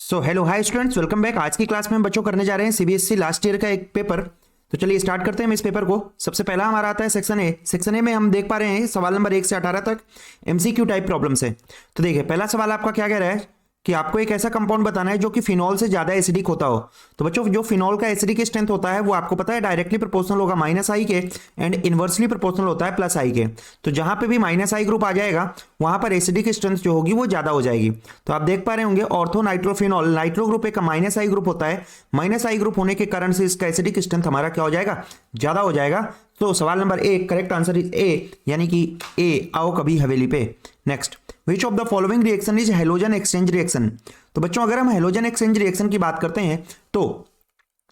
So hello hi students, welcome back. आज की class में हम बच्चों करने जा रहे हैं सीबीएसई लास्ट ईयर का एक पेपर। तो चलिए स्टार्ट करते हैं हम इस पेपर को। सबसे पहला हमारा आता है सेक्शन ए। सेक्शन ए में हम देख पा रहे हैं सवाल नंबर 1 से 18 तक एमसीक्यू टाइप प्रॉब्लम से। तो देखिए पहला सवाल आपका क्या कह रहा है कि आपको एक ऐसा कंपाउंड बताना है जो कि फिनॉल से ज्यादा एसिडिक होता हो। तो बच्चों जो फिनॉल का एसिडिक स्ट्रेंथ होता है वो आपको पता है डायरेक्टली प्रोपोर्शनल होगा -I के एंड इनवर्सली प्रोपोर्शनल होता है +I के। तो जहां पे भी -I ग्रुप आ जाएगा वहां पर एसिडिक स्ट्रेंथ जो होगी वो ज्यादा हो जाएगी। तो आप देख पा रहे होंगे ऑर्थो नाइट्रोफिनॉल नाइट्रो ग्रुप एक -I ग्रुप होता है। -I ग्रुप होने के कारण से इसका एसिडिक स्ट्रेंथ हमारा क्या हो जाएगा, ज्यादा हो जाएगा। तो सवाल number 1 correct answer is a, यानी कि ए। आओ कभी हवेली पे। Next, which of the following reaction is halogen exchange reaction. तो बच्चों अगर हम हेलोजन एक्सचेंज रिएक्शन की बात करते हैं तो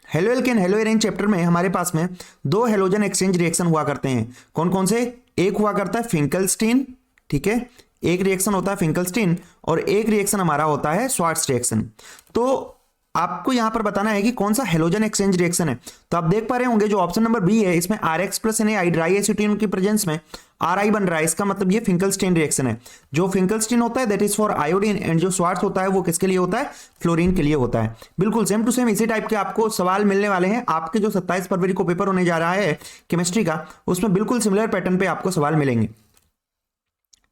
हेलो एल्केन हेलो एरेन चैप्टर में हमारे पास में 2 हेलोजन एक्सचेंज रिएक्शन हुआ करते हैं। कौन कौन से? एक हुआ करता है फिंकलस्टीन, ठीक है, एक रिएक्शन होता है फिंकलस्टीन और एक रिएक्शन हमारा होता है स्वार्ट्ज रिएक्शन। तो आपको यहां पर बताना है कि कौन सा हेलोजन एक्सचेंज रिएक्शन है। तो आप देख पा रहे होंगे जो ऑप्शन नंबर बी है इसमें RX + NaI ड्राई एसीटोन की प्रेजेंस में RI बन रहा है। इसका मतलब ये फिंकलस्टीन रिएक्शन है। जो फिंकलस्टीन होता है that is for iodine and जो स्वार्ट्ज होता है वो किसके लिए होता है, फ्लोरीन के लिए होता है। बिल्कुल सेम टू सेम इसी टाइप के आपको सवाल मिलने वाले हैं। आपके जो 27 फरवरी को पेपर होने जा रहा है केमिस्ट्री का, उसमें बिल्कुल सिमिलर पैटर्न पे आपको सवाल मिलेंगे।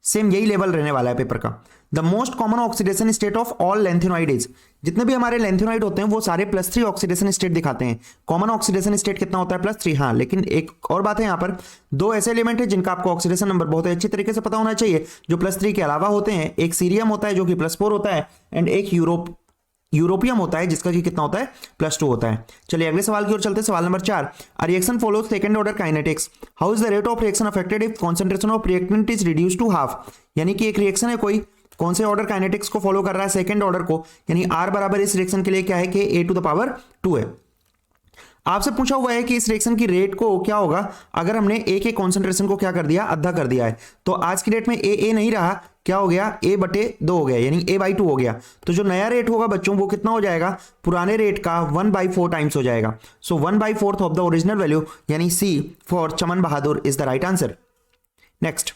सेम यही लेवल रहने वाला है पेपर का। The most common oxidation state of all lanthanoids. जितने भी हमारे लेंथेनॉइड होते हैं वो सारे +3 ऑक्सीडेशन स्टेट दिखाते हैं। कॉमन ऑक्सीडेशन स्टेट कितना होता है, +3। हाँ, लेकिन एक और बात है, यहाँ पर 2 ऐसे एलिमेंट है जिनका आपको ऑक्सीडेशन नंबर बहुत अच्छी तरीके से पता होना चाहिए जो +3 के अलावा होते हैं। एक सीरियम होता है जो कि +4 होता है एंड एक यूरोपियम होता है जिसका कि कितना होता है, +2 होता है। चलिए अगले सवाल की ओर चलते हैं। सवाल number 4, a reaction follows second order kinetics. How is the rate of reaction affected if concentration of reactant is reduced to half. यानी कि एक रिएक्शन है कोई, कौन से ऑर्डर काइनेटिक्स को फॉलो कर रहा है, सेकंड ऑर्डर को, यानी R बराबर इस रिएक्शन के लिए क्या है कि A⁴ है। आपसे पूछा हुआ है कि इस रिएक्शन की रेट को क्या होगा अगर हमने A के कॉन्सेंट्रेशन को क्या कर दिया, आधा कर दिया है। तो आज की डेट में A नहीं रहा, क्या हो गया, A/2 हो गया, यानी A/2 हो गया। तो जो नया रेट होगा बच्चों वो कितना हो जाएगा, पुराने रेट का 1/4 टाइम्स हो जाएगा। So 1/4 of the original value, यानी C for Chaman Bahadur is the right answer. Next,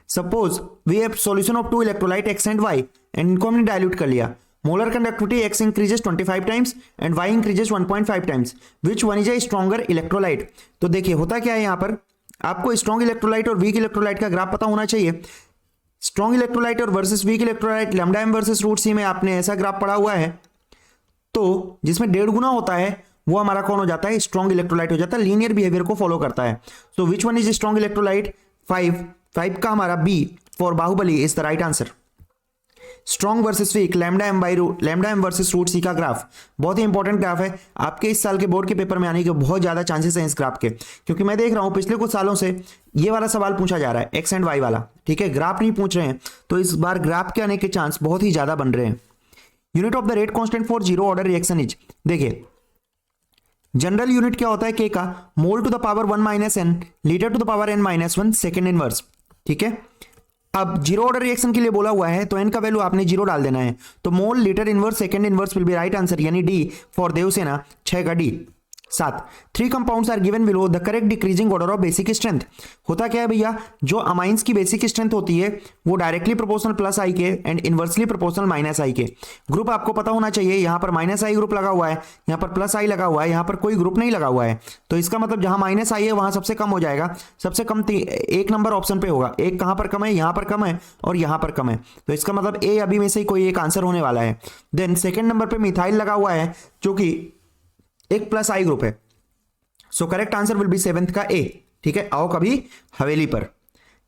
suppose we have solution of 2 electrolyte X and Y and इनको हमने डाइल्यूट कर लिया। Molar conductivity X increases 25 times and Y increases 1.5 times. Which one is a stronger electrolyte. तो देखिए होता क्या है, यहाँ पर आपको स्ट्रॉन्ग इलेक्ट्रोलाइट और वीक इलेक्ट्रोलाइट का ग्राफ पता होना चाहिए। स्ट्रॉन्ग इलेक्ट्रोलाइट और versus weak electrolyte λm versus √c में आपने ऐसा ग्राफ पढ़ा हुआ है। तो जिसमें 1.5 गुना होता है वो हमारा कौन हो जाता है, स्ट्रॉन्ग इलेक्ट्रोलाइट हो जाता है, लीनियर बिहेवियर को फॉलो करता है। So which one is strong electrolyte, 5 का हमारा B for Baahubali is the right answer. Strong versus weak λm versus √c का ग्राफ बहुत ही इंपॉर्टेंट ग्राफ है। आपके इस साल के बोर्ड के पेपर में आने के बहुत ज्यादा चांसेस हैं इस ग्राफ के, क्योंकि मैं देख रहा हूं पिछले कुछ सालों से ये वाला सवाल पूछा जा रहा है X एंड Y वाला, ठीक है, ग्राफ नहीं पूछ रहे हैं। तो इस बार ग्राफ के आने के चांस बहुत ही ज्यादा बन रहे हैं। Unit of the rate constant for zero order reaction is. देखिए जनरल यूनिट क्या होता है K का, mole to the power 1 - n litre to the power n-1 second inverse, ठीक है। अब जीरो ऑर्डर रिएक्शन के लिए बोला हुआ है तो n का वैल्यू आपने 0 डाल देना है। तो mole litre inverse second inverse will be right answer, यानी D फॉर देवसेना 6 का D। 7, 3 compounds are given below the correct decreasing order of basic strength. होता क्या है भैया, जो अमाइंस की बेसिक स्ट्रेंथ होती है वो डायरेक्टली प्रोपोर्शनल +I के एंड इनवर्सली प्रोपोर्शनल -I के। ग्रुप आपको पता होना चाहिए, यहां पर -I ग्रुप लगा हुआ है, यहां पर +I लगा हुआ है, यहां पर कोई ग्रुप नहीं लगा हुआ है। तो इसका मतलब जहां -I है वहां सबसे कम हो जाएगा, सबसे कम 1 नंबर ऑप्शन पे होगा। एक कहां पर कम है, यहां पर कम है और यहां पर कम है। तो इसका मतलब A अभी में से कोई एक आंसर होने वाला है। देन सेकेंड नंबर पे मिथाइल लगा हुआ है जो कि एक +I ग्रुप है। So correct answer will B 7th का A, ठीक है। आओ कभी हवेली पर।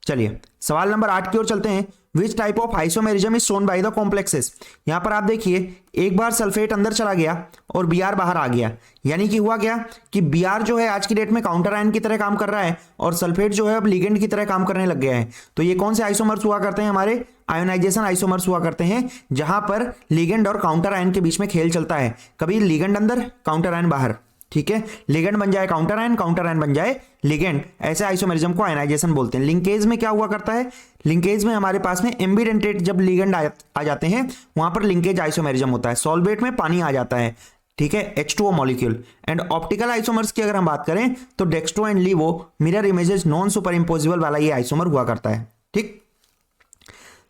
चलिए सवाल नंबर 8 की ओर चलते हैं। Which type of isomerism is shown by the complexes. यहां पर आप देखिए एक बार सल्फेट अंदर चला गया और Br बाहर आ गया, यानी कि हुआ क्या कि Br जो है आज की डेट में काउंटर आयन की तरह काम कर रहा है और सल्फेट जो है अब लिगेंड की तरह काम करने लग गया है। तो ये कौन से आइसोमर्स हुआ करते हैं, हमारे आयोनाइजेशन आइसोमर्स हुआ करते हैं, जहां पर लिगेंड और काउंटर आयन के बीच में खेल चलता है। कभी लिगेंड अंदर काउंटर आयन बाहर, ठीक है, लिगेंड बन जाए काउंटर आयन बन जाए लिगेंड, ऐसे आइसोमेरिज्म को आयनाइजेशन बोलते हैं। लिंकेज में क्या हुआ करता है, लिंकेज में हमारे पास में एम्बिडेंटेट जब लिगेंड आ जाते हैं वहां पर लिंकेज आइसोमेरिज्म होता है। सॉल्वेट में पानी आ जाता है, ठीक है, H2O molecule. And optical isomers की अगर हम बात करें तो dextro and laevo mirror images non super imposable वाला ये आइसोमर हुआ करता है, ठीक।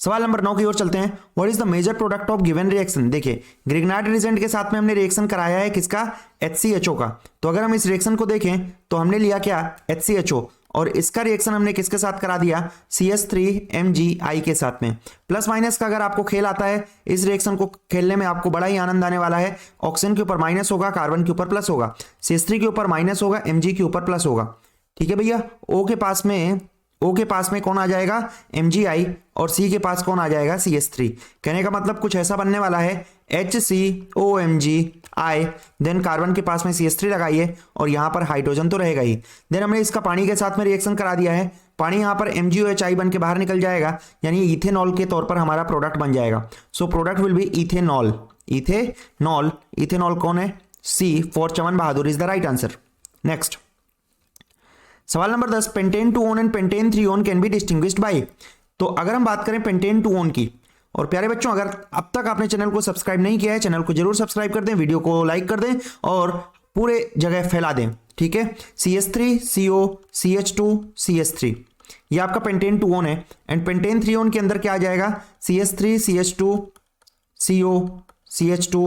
सवाल नंबर 9 की ओर चलते हैं। What is the major product of given reaction? देखिए ग्रिग्नार्ड रिएजेंट के साथ में हमने रिएक्शन कराया है किसका? HCHO का। तो अगर हम इस रिएक्शन को देखें तो हमने लिया क्या? HCHO, और इसका रिएक्शन हमने किसके साथ करा दिया? CH3MgI के साथ में। प्लस माइनस का अगर आपको खेल आता है, इस रिएक्शन को खेलने में आपको बड़ा ही आनंद आने वाला है। ऑक्सीजन के ऊपर माइनस होगा, कार्बन के ऊपर प्लस होगा, CH3 के ऊपर माइनस होगा, Mg के ऊपर प्लस होगा। ठीक है भैया, O के पास में कौन आ जाएगा? MgI, और C के पास कौन आ जाएगा? CH3। कहने का मतलब कुछ ऐसा बनने वाला है, HCOMgI, देन कार्बन के पास में CH3 लगाइए और यहां पर हाइड्रोजन तो रहेगा ही। देन हमने इसका पानी के साथ में रिएक्शन करा दिया है, पानी यहां पर MgOHI बन के बाहर निकल जाएगा, यानी इथेनॉल के तौर पर हमारा प्रोडक्ट बन जाएगा। So product will be ethanol. Ethanol कौन है? C for Chaman Bahadur is the right answer. Next सवाल number 10, pentan 2-on and pentan 3-on can be distinguished by. तो अगर हम बात करें पेंटेन 2-on की, और प्यारे बच्चों अगर अब तक आपने चैनल को सब्सक्राइब नहीं किया है, चैनल को जरूर सब्सक्राइब कर दें, वीडियो को लाइक कर दें और पूरे जगह फैला दें। ठीक है, CH3 CO CH2 CH3, ये आपका पेंटेन 2-on है। एंड पेंटेन 3-on के अंदर क्या आ जाएगा? CH3 CH2 CO CH2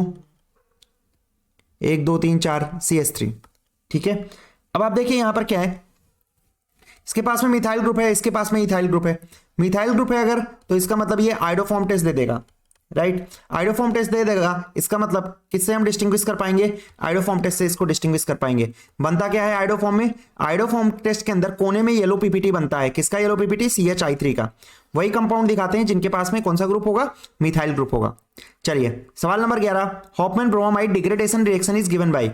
1 2 3 4 CH3। ठीक है, अब आप देखिए यहां पर क्या है, इसके पास में मिथाइल ग्रुप है, इसके पास में इथाइल ग्रुप है। मिथाइल ग्रुप है अगर, तो इसका मतलब ये आइडोफॉर्म टेस्ट दे देगा, राइट? आइडोफॉर्म टेस्ट दे देगा, इसका मतलब किससे हम डिस्टिंग्विश कर पाएंगे? आइडोफॉर्म टेस्ट से इसको डिस्टिंग्विश कर पाएंगे। बनता क्या है आइडोफॉर्म में? आइडोफॉर्म टेस्ट के अंदर कोने में येलो पीपीटी बनता है। किसका येलो पीपीटी? CHI3 का। वही कंपाउंड दिखाते हैं जिनके पास में कौन सा ग्रुप होगा? मिथाइल ग्रुप होगा। चलिए सवाल number 11, Hoffmann bromide degradation reaction is given by.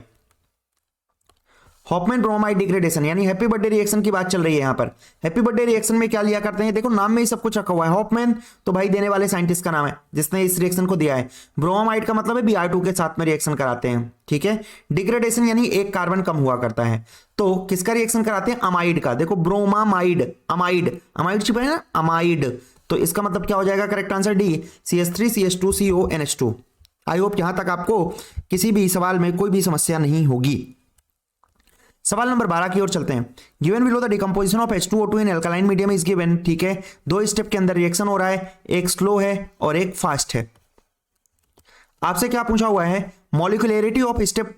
Hoffmann bromide degradation यानी हैप्पी बर्थडे रिएक्शन की बात चल रही है यहाँ पर। हैप्पी बर्थडे रिएक्शन में क्या लिया करते हैं? देखो नाम में ही सब कुछ रखा हुआ है। हॉफमैन तो भाई देने वाले साइंटिस्ट का नाम है जिसने इस रिएक्शन को दिया है। ब्रोमाइड का मतलब है Br2 के साथ में रिएक्शन कराते हैं। ठीक है, डिग्रेडेशन यानी एक कार्बन कम हुआ करता है। तो किसका रिएक्शन कराते हैं? अमाइड का। देखो ब्रोमामाइड, अमाइड छिपा है ना, अमाइड। तो इसका मतलब क्या हो जाएगा? Correct answer D, CH3 CH2 CO NH2। I hope यहां तक आपको किसी भी सवाल में कोई भी समस्या नहीं होगी। सवाल नंबर 12 की ओर चलते हैं। Given below the decomposition of H2O2 in alkaline medium is given. ठीक है, 2 स्टेप के अंदर रिएक्शन हो रहा है, एक स्लो है और एक फास्ट है। आपसे क्या पूछा हुआ है? Molecularity of step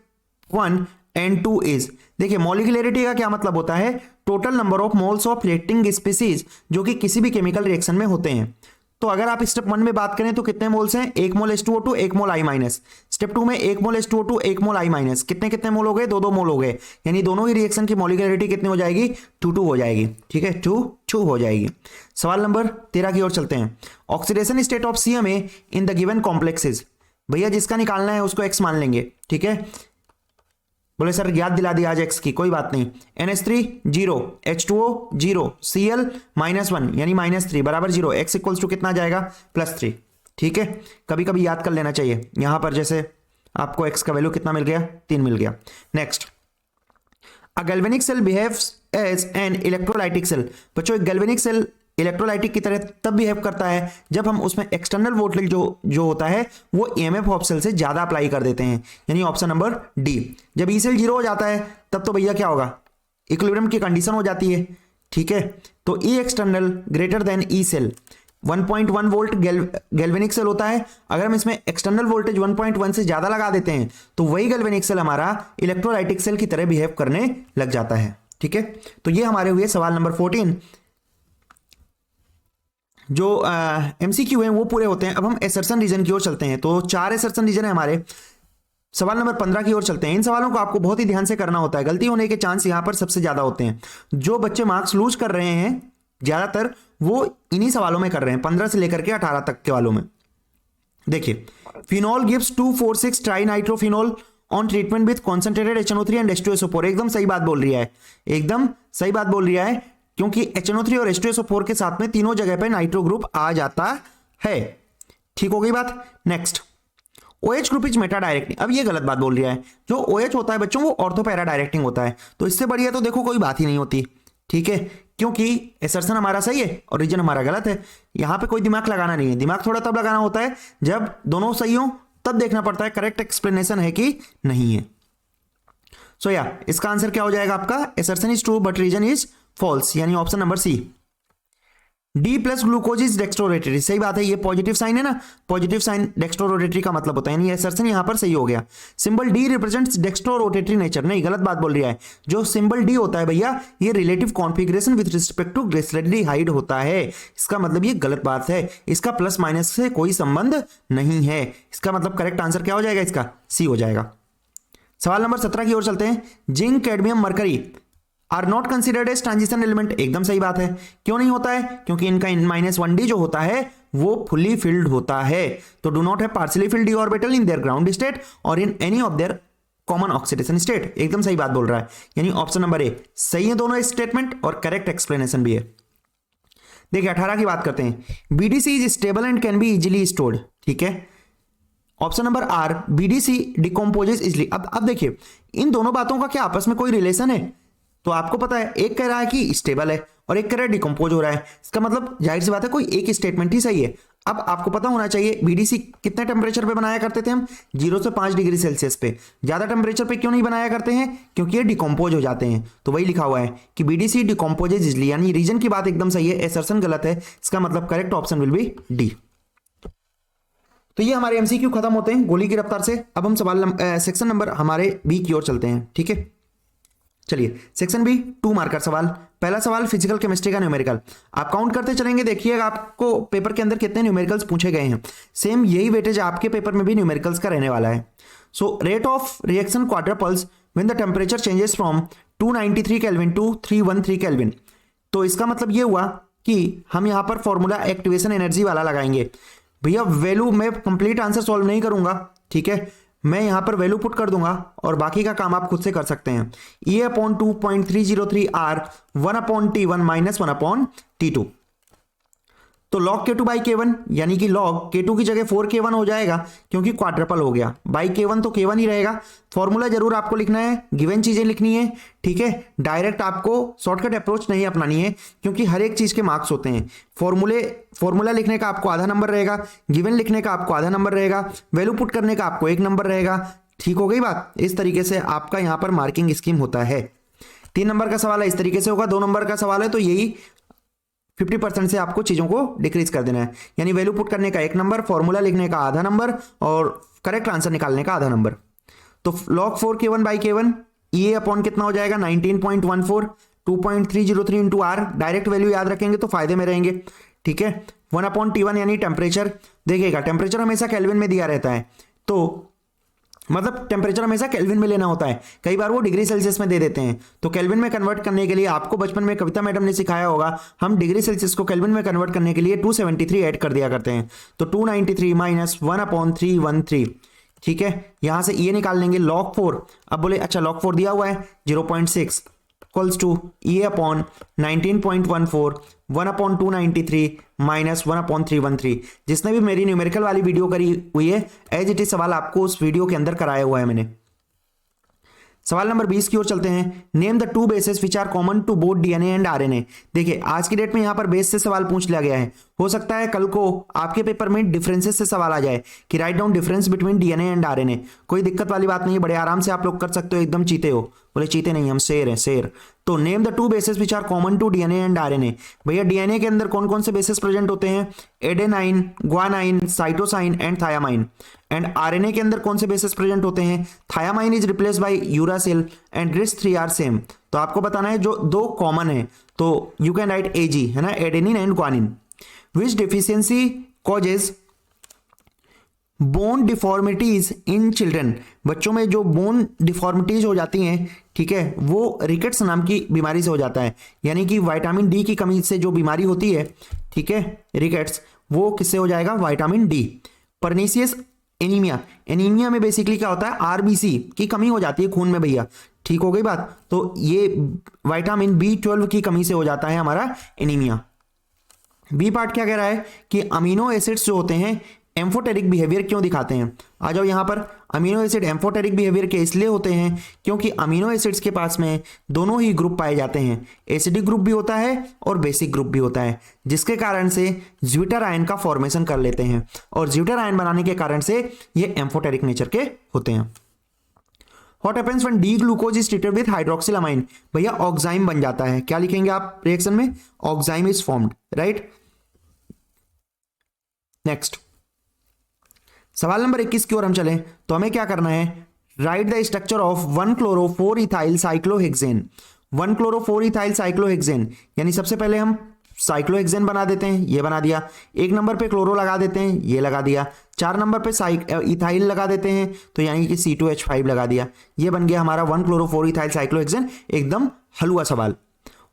1 and 2 is. देखिए मॉलिक्यूलरिटी का क्या मतलब होता है? Total number of moles of reacting species जो कि किसी भी केमिकल रिएक्शन में होते हैं। तो अगर आप स्टेप 1 में बात करें तो कितने मोल्स हैं? 1 मोल H2O2 1 मोल I-। स्टेप 2 में 1 मोल H2O2 1 मोल I-। कितने मोल हो गए? 2 मोल हो गए, यानी दोनों ही रिएक्शन की मॉलिक्यूलरिटी कितनी हो जाएगी? 2 हो जाएगी। ठीक है, 2 हो जाएगी। सवाल नंबर 13 की ओर चलते हैं। Oxidation state of CMA in the given complexes. भैया जिसका निकालना है उसको X मान लेंगे। ठीक है, बोले सर याद दिला दिया आज X की, कोई बात नहीं। NH3 0, H2O 0, Cl -1 यानी -3 बराबर 0। X इक्वल्स टू कितना जाएगा? +3। ठीक है, कभी कभी याद कर लेना चाहिए। यहां पर जैसे आपको X का वैल्यू कितना मिल गया? 3 मिल गया। Next, a galvanic cell behaves as an electrolytic cell. बच्चों एक गैल्वेनिक सेल इलेक्ट्रोलाइटिक की तरह तब बिहेव करता है जब हम उसमें एक्सटर्नल वोल्टेज जो होता है वो EMF ऑफ सेल से ज्यादा अप्लाई कर देते हैं, यानी ऑप्शन नंबर D। जब E सेल 0 हो जाता है तब तो भैया क्या होगा? इक्विलिब्रियम की कंडीशन हो जाती है। ठीक है, तो E external greater than E cell. 1.1 volt galvanic cell होता है। अगर हम इसमें एक्सटर्नल वोल्टेज 1.1 से ज्यादा लगा देते हैं तो वही गैल्वेनिक सेल हमारा इलेक्ट्रोलाइटिक सेल की तरह बिहेव करने लग जाता है। ठीक है, तो ये हमारे हुए सवाल नंबर 14। जो MCQ हैं वो पूरे होते हैं। अब हम एसर्शन रीजन की ओर चलते हैं। तो 4 एसर्शन रीजन है हमारे। सवाल नंबर 15 की ओर चलते हैं। इन सवालों को आपको बहुत ही ध्यान से करना होता है, गलती होने के चांस यहां पर सबसे ज्यादा होते हैं। जो बच्चे मार्क्स लूज कर रहे हैं ज्यादातर वो इन्हीं सवालों में कर रहे हैं, 15 से लेकर के 18 तक के वालों में। देखिए, phenol gives 2,4,6 trinitrophenol on treatment with concentrated HNO3 and H2SO4। एकदम सही बात बोल रही है, एकदम सही बात बोल रही है, क्योंकि HNO3 और H2SO4 के साथ में तीनों जगह पे नाइट्रो ग्रुप आ जाता है। ठीक हो गई बात। Next, OH group is Meta directing. अब ये गलत बात बोल रहा है। जो OH होता है बच्चों वो ऑर्थो पैरा डायरेक्टिंग होता है, तो इससे बढ़िया तो देखो कोई बात ही नहीं होती। ठीक है, क्योंकि एसर्शन हमारा सही है और रीजन हमारा गलत है। यहां पे कोई दिमाग लगाना नहीं है। दिमाग थोड़ा तब लगाना होता है जब दोनों सही हो, तब देखना पड़ता है करेक्ट एक्सप्लेनेशन है कि नहीं है। सो या इसका आंसर क्या हो जाएगा आपका? Assertion is true but reason is false, यानी option number C। D plus glucose is dextrorotatory, सही बात है, ये पॉजिटिव साइन है ना, पॉजिटिव साइन डेक्स्ट्रोरोटेटरी का मतलब होता है, यानी असर्शन यहां पर सही हो गया। Symbol D represents dextrorotatory nature, नहीं गलत बात बोल रहा है, जो सिंबल डी होता है भैया ये relative configuration with respect to glyceraldehyde होता है, इसका मतलब ये गलत बात है, इसका प्लस माइनस से कोई संबंध नहीं है, इसका मतलब करेक्ट आंसर क्या हो जाएगा, इसका सी हो जाएगा। सवाल नंबर 17 की ओर चलते हैं। Zinc, cadmium, mercury are not considered as transition element, एकदम सही बात है, क्यों नहीं होता है, क्योंकि इनका -1d जो होता है वो फुली फिल्ड होता है, तो do not have partially filled D orbital in their ground state और in any of their common oxidation state, एकदम सही बात बोल रहा है, यानी ऑप्शन नंबर ए सही है दोनों स्टेटमेंट और करेक्ट एक्सप्लेनेशन भी है। देखिए 18 की बात करते हैं। BDC is stable and can be easily stored, ठीक है, option number R BDC decomposes easily. अब देखिए इन दोनों बातों का क्या आपस में कोई रिलेशन है, तो आपको पता है एक कह रहा है कि स्टेबल है और एक कह रहा है डिकम्पोज हो रहा है, इसका मतलब जाहिर सी बात है कोई एक स्टेटमेंट ही सही है। अब आपको पता होना चाहिए बीडीसी कितने टेम्परेचर पे बनाया करते थे हम, 0 से 5 डिग्री सेल्सियस पे, ज्यादा टेम्परेचर पे क्यों नहीं बनाया करते हैं, क्योंकि ये डिकम्पोज हो जाते हैं, तो वही लिखा हुआ है कि बीडीसी डिकम्पोजेज इजली, यानी रीजन की बात एकदम सही है, एसर्शन गलत है, इसका मतलब correct option will be D. तो ये हमारे एमसीक्यू खत्म होते हैं गोली की रफ्तार से। अब हम सेक्शन नंबर हमारे बी की ओर चलते हैं, ठीक है, चलिए सेक्शन बी 2 मार्कर सवाल। पहला सवाल फिजिकल केमिस्ट्री का न्यूमेरिकल, आप काउंट करते चलेंगे, देखिएगा आपको पेपर के अंदर कितने न्यूमेरिकल्स पूछे गए हैं, सेम यही वेटेज आपके पेपर में भी न्यूमेरिकल्स का रहने वाला है। So rate of reaction quadruples when the temperature changes from 293 kelvin to 313 kelvin, तो इसका मतलब ये हुआ कि हम यहां पर फॉर्मूला एक्टिवेशन एनर्जी वाला लगाएंगे। भैया वैल्यू मैं कंप्लीट आंसर सॉल्व नहीं करूंगा, ठीक है, मैं यहां पर वैल्यू पुट कर दूंगा और बाकी का काम आप खुद से कर सकते हैं। E/2.303 R 1/T1 - 1/T2, तो log K2 बाई K1 यानी कि log K2 की जगह 4K1 हो जाएगा क्योंकि क्वाड्रपल हो गया, बाई K1 तो K1 ही रहेगा। फॉर्मूला जरूर आपको लिखना है, गिवन चीजें लिखनी है, ठीक है, डायरेक्ट आपको शॉर्टकट अप्रोच नहीं अपनानी है क्योंकि हर एक चीज के मार्क्स होते हैं। फॉर्मूला लिखने का आपको आधा नंबर रहेगा, गिवन लिखने का आपको आधा नंबर रहेगा, वैल्यू पुट करने का आपको 1 नंबर रहेगा, ठीक हो गई बात। इस तरीके से आपका यहां पर मार्किंग स्कीम होता है। 3 नंबर का सवाल है इस तरीके से होगा, 2 नंबर का सवाल है तो यही 50% से आपको चीजों को डिक्रीज कर देना है, यानी वैल्यू पुट करने का 1 नंबर, फॉर्मूला लिखने का आधा नंबर और करेक्ट आंसर निकालने का आधा नंबर। तो log 4K1 बाई K1 ये अपॉन कितना हो जाएगा 19.14, 2.303 इंटू आर, डायरेक्ट वैल्यू याद रखेंगे तो फायदे में रहेंगे, ठीक है। 1/T1 यानी टेम्परेचर, देखिएगा टेम्परेचर हमेशा केल्विन में दिया रहता है, तो मतलब टेम्परेचर हमेशा केल्विन में लेना होता है, कई बार वो डिग्री सेल्सियस में दे देते हैं, तो केल्विन में कन्वर्ट करने के लिए आपको बचपन में कविता मैडम ने सिखाया होगा, हम डिग्री सेल्सियस को केल्विन में कन्वर्ट करने के लिए 273 ऐड कर दिया करते हैं, तो 293 - 1/313, ठीक है, यहां से ये निकाल लेंगे log 4। अब बोले अच्छा log 4 दिया हुआ है 0.6 इक्वल्स टू E/19.14 1/293 - 1/313। जिसने भी मेरी न्यूमेरिकल वाली वीडियो करी हुई है एज इट इज सवाल आपको उस वीडियो के अंदर कराया हुआ है मैंने। सवाल नंबर 20 की ओर चलते हैं। Name the 2 bases which are common to both DNA and RNA. देखिए आज की डेट में यहां पर बेस से सवाल पूछ लिया गया है, हो सकता है कल को आपके पेपर में डिफरेंसेस से सवाल आ जाए कि write down difference between DNA and RNA. कोई दिक्कत वाली बात नहीं है, बड़े आराम से आप लोग कर सकते हो, एकदम चीते हो, बोले चीते नहीं हम शेर हैं शेर। तो name the 2 bases which are common to DNA and RNA. भैया डीएनए के अंदर कौन कौन से बेसेस प्रेजेंट होते हैं, adenine, guanine, cytosine and thiamine. And RNA के अंदर कौन से बेसेस प्रेजेंट होते हैं, thiamine is replace by uracil and rest 3 are same. तो आपको बताना है जो 2 कॉमन है, तो यू कैन राइट एजी है ना, adenine and guanine. Which deficiency causes bone deformities in children. बच्चों में जो बोन डिफॉर्मिटीज हो जाती हैं, ठीक है, वो रिकेट्स नाम की बीमारी से हो जाता है, यानी कि विटामिन डी की कमी से जो बीमारी होती है, ठीक है, रिकेट्स, वो किससे हो जाएगा, vitamin D. Pernicious anaemia, anaemia में बेसिकली क्या होता है, आरबीसी की कमी हो जाती है खून में भैया, ठीक हो गई बात। तो ये विटामिन B12 की कमी से हो जाता है हमारा एनीमिया। बी पार्ट क्या कह रहा है कि अमीनो एसिड्स जो होते हैं एम्फोटेरिक बिहेवियर क्यों दिखाते हैं। आ जाओ यहां पर, अमीनो एसिड एम्फोटेरिक बिहेवियर के इसलिए होते हैं क्योंकि अमीनो एसिड्स के पास में दोनों ही ग्रुप पाए जाते हैं, एसिडिक ग्रुप भी होता है और बेसिक ग्रुप भी होता है, जिसके कारण से ज्विटर आयन का फॉर्मेशन कर लेते हैं और ज्विटर आयन बनाने के कारण से ये एम्फोटेरिक नेचर के होते हैं। What happens when D-glucose is treated with hydroxylamine? भैया ऑक्साइम बन जाता है, क्या लिखेंगे आप रिएक्शन में, oxime is formed, right. Next सवाल नंबर 21 की ओर हम चलें तो हमें क्या करना है, right the structure of 1-chloro-4 ethyl cyclohexane. 1-chloro-4 ethyl cyclohexane यानी सबसे पहले हम साइक्लोहेक्सेन बना देते हैं, ये बना दिया। 1 नंबर पे क्लोरो लगा देते हैं, ये लगा दिया। 4 नंबर पे इथाइल लगा देते हैं तो यानी कि C2H5 लगा दिया। ये बन गया हमारा 1-chloro-4 इथाइल साइक्लोहेक्सेन, एकदम हलवा सवाल।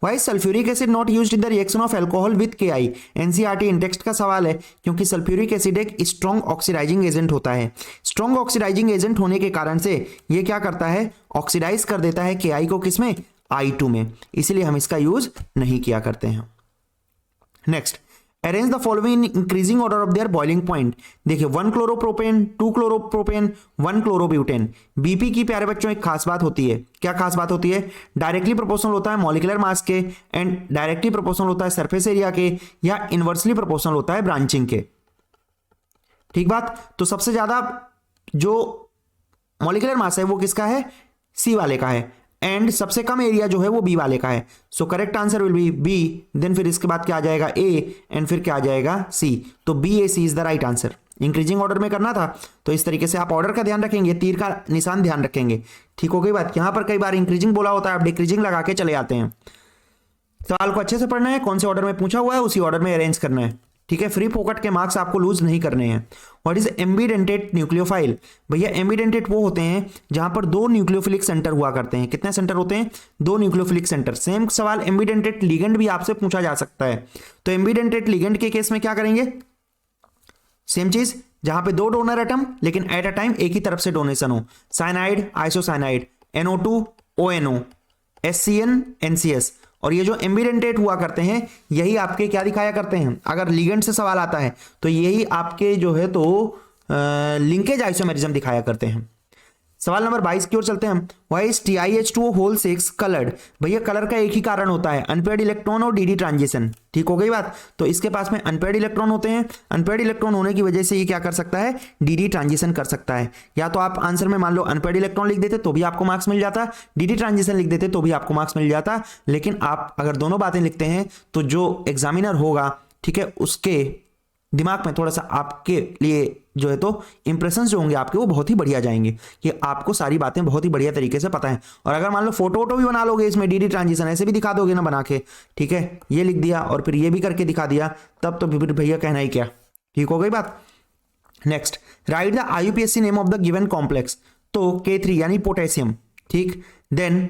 Why sulphuric acid not used in the reaction of alcohol with KI। NCERT in text का सवाल है, क्योंकि सल्फ्यूरिक एसिड एक स्ट्रॉन्ग ऑक्सीडाइजिंग एजेंट होता है। स्ट्रॉन्ग ऑक्सीडाइजिंग एजेंट होने के कारण से ये क्या करता है, ऑक्सीडाइज कर देता है KI को, किसमें, I2 में, इसलिए हम इसका यूज नहीं किया करते हैं। Next, arrange the following in increasing order of their boiling point. देखिए 1-chloropropan, 2-chloropropan, 1-chlorobutane। बीपी की प्यारे बच्चों एक खास बात होती है, क्या खास बात होती है, डायरेक्टली प्रोपोर्शनल होता है मॉलिक्यूलर मास के, एंड डायरेक्टली प्रोपोर्शनल होता है सरफेस एरिया के, या इनवर्सली प्रोपोर्शनल होता है ब्रांचिंग के। ठीक बात, तो सबसे ज्यादा जो मॉलिक्यूलर मास है वो किसका है, C वाले का है, एंड सबसे कम एरिया जो है वो B वाले का है। So correct answer will be B, then फिर इसके बाद क्या आ जाएगा A, एंड फिर क्या आ जाएगा C। तो BAC is the right answer. Increasing order में करना था तो इस तरीके से आप ऑर्डर का ध्यान रखेंगे, तीर का निशान ध्यान रखेंगे। ठीक हो गई बात। यहां पर कई बार इंक्रीजिंग बोला होता है, आप डिक्रीजिंग लगा के चले आते हैं। सवाल को अच्छे से पढ़ना है, कौन से ऑर्डर में पूछा हुआ है उसी ऑर्डर में अरेंज करना है। ठीक है, फ्री फोकट के मार्क्स आपको लूज नहीं करने हैं। What is ambidentate nucleophile. भैया एम्बीडेंटेट वो होते हैं जहां पर 2 न्यूक्लियोफिलिक सेंटर हुआ करते हैं। कितने सेंटर होते हैं, 2 न्यूक्लियोफिलिक सेंटर। सेम सवाल एम्बीडेंटेट लिगेंड भी आपसे पूछा जा सकता है। तो एम्बीडेंटेट लिगेंड के केस में क्या करेंगे, सेम चीज, जहां पे 2 डोनर एटम लेकिन एट अ टाइम एक ही तरफ से डोनेशन हो। Cyanide, isocyanide, NO2 ONO, SCN NCS। और ये जो एम्बीडेंटेट हुआ करते हैं यही आपके क्या दिखाया करते हैं, अगर लिगेंड से सवाल आता है तो यही आपके जो है तो लिंकेज आइसोमेरिज्म दिखाया करते हैं। सवाल नंबर 22 की ओर चलते हैं हम। Why is TiH2O6 coloured. भैया कलर का एक ही कारण होता है, अनपेयर्ड इलेक्ट्रॉन और DD ट्रांजिशन। ठीक हो गई बात। तो इसके पास में अनपेयर्ड इलेक्ट्रॉन होते हैं, अनपेयर्ड इलेक्ट्रॉन होने की वजह से ये क्या कर सकता है, DD ट्रांजिशन कर सकता है। या तो आप आंसर में मान लो अनपेयर्ड इलेक्ट्रॉन लिख देते तो भी आपको मार्क्स मिल जाता, DD ट्रांजिशन लिख देते तो भी आपको मार्क्स मिल जाता। लेकिन आप अगर दोनों बातें लिखते हैं तो जो एग्जामिनर होगा, ठीक है, उसके दिमाग में थोड़ा सा आपके लिए जो है तो इंप्रेशंस जो होंगे आपके वो बहुत ही बढ़िया जाएंगे कि आपको सारी बातें बहुत ही बढ़िया तरीके से पता है। और अगर मान लो फोटो वोटो भी बना लोगे इसमें, DD ट्रांजिशन ऐसे भी दिखा दोगे ना बना के, ठीक है, ये लिख दिया और फिर ये भी करके दिखा दिया, तब तो फिर भैया कहना ही क्या। ठीक हो गई बात। Next, write the IUPAC name of the given complex. तो K3 यानी पोटेशियम, ठीक, देन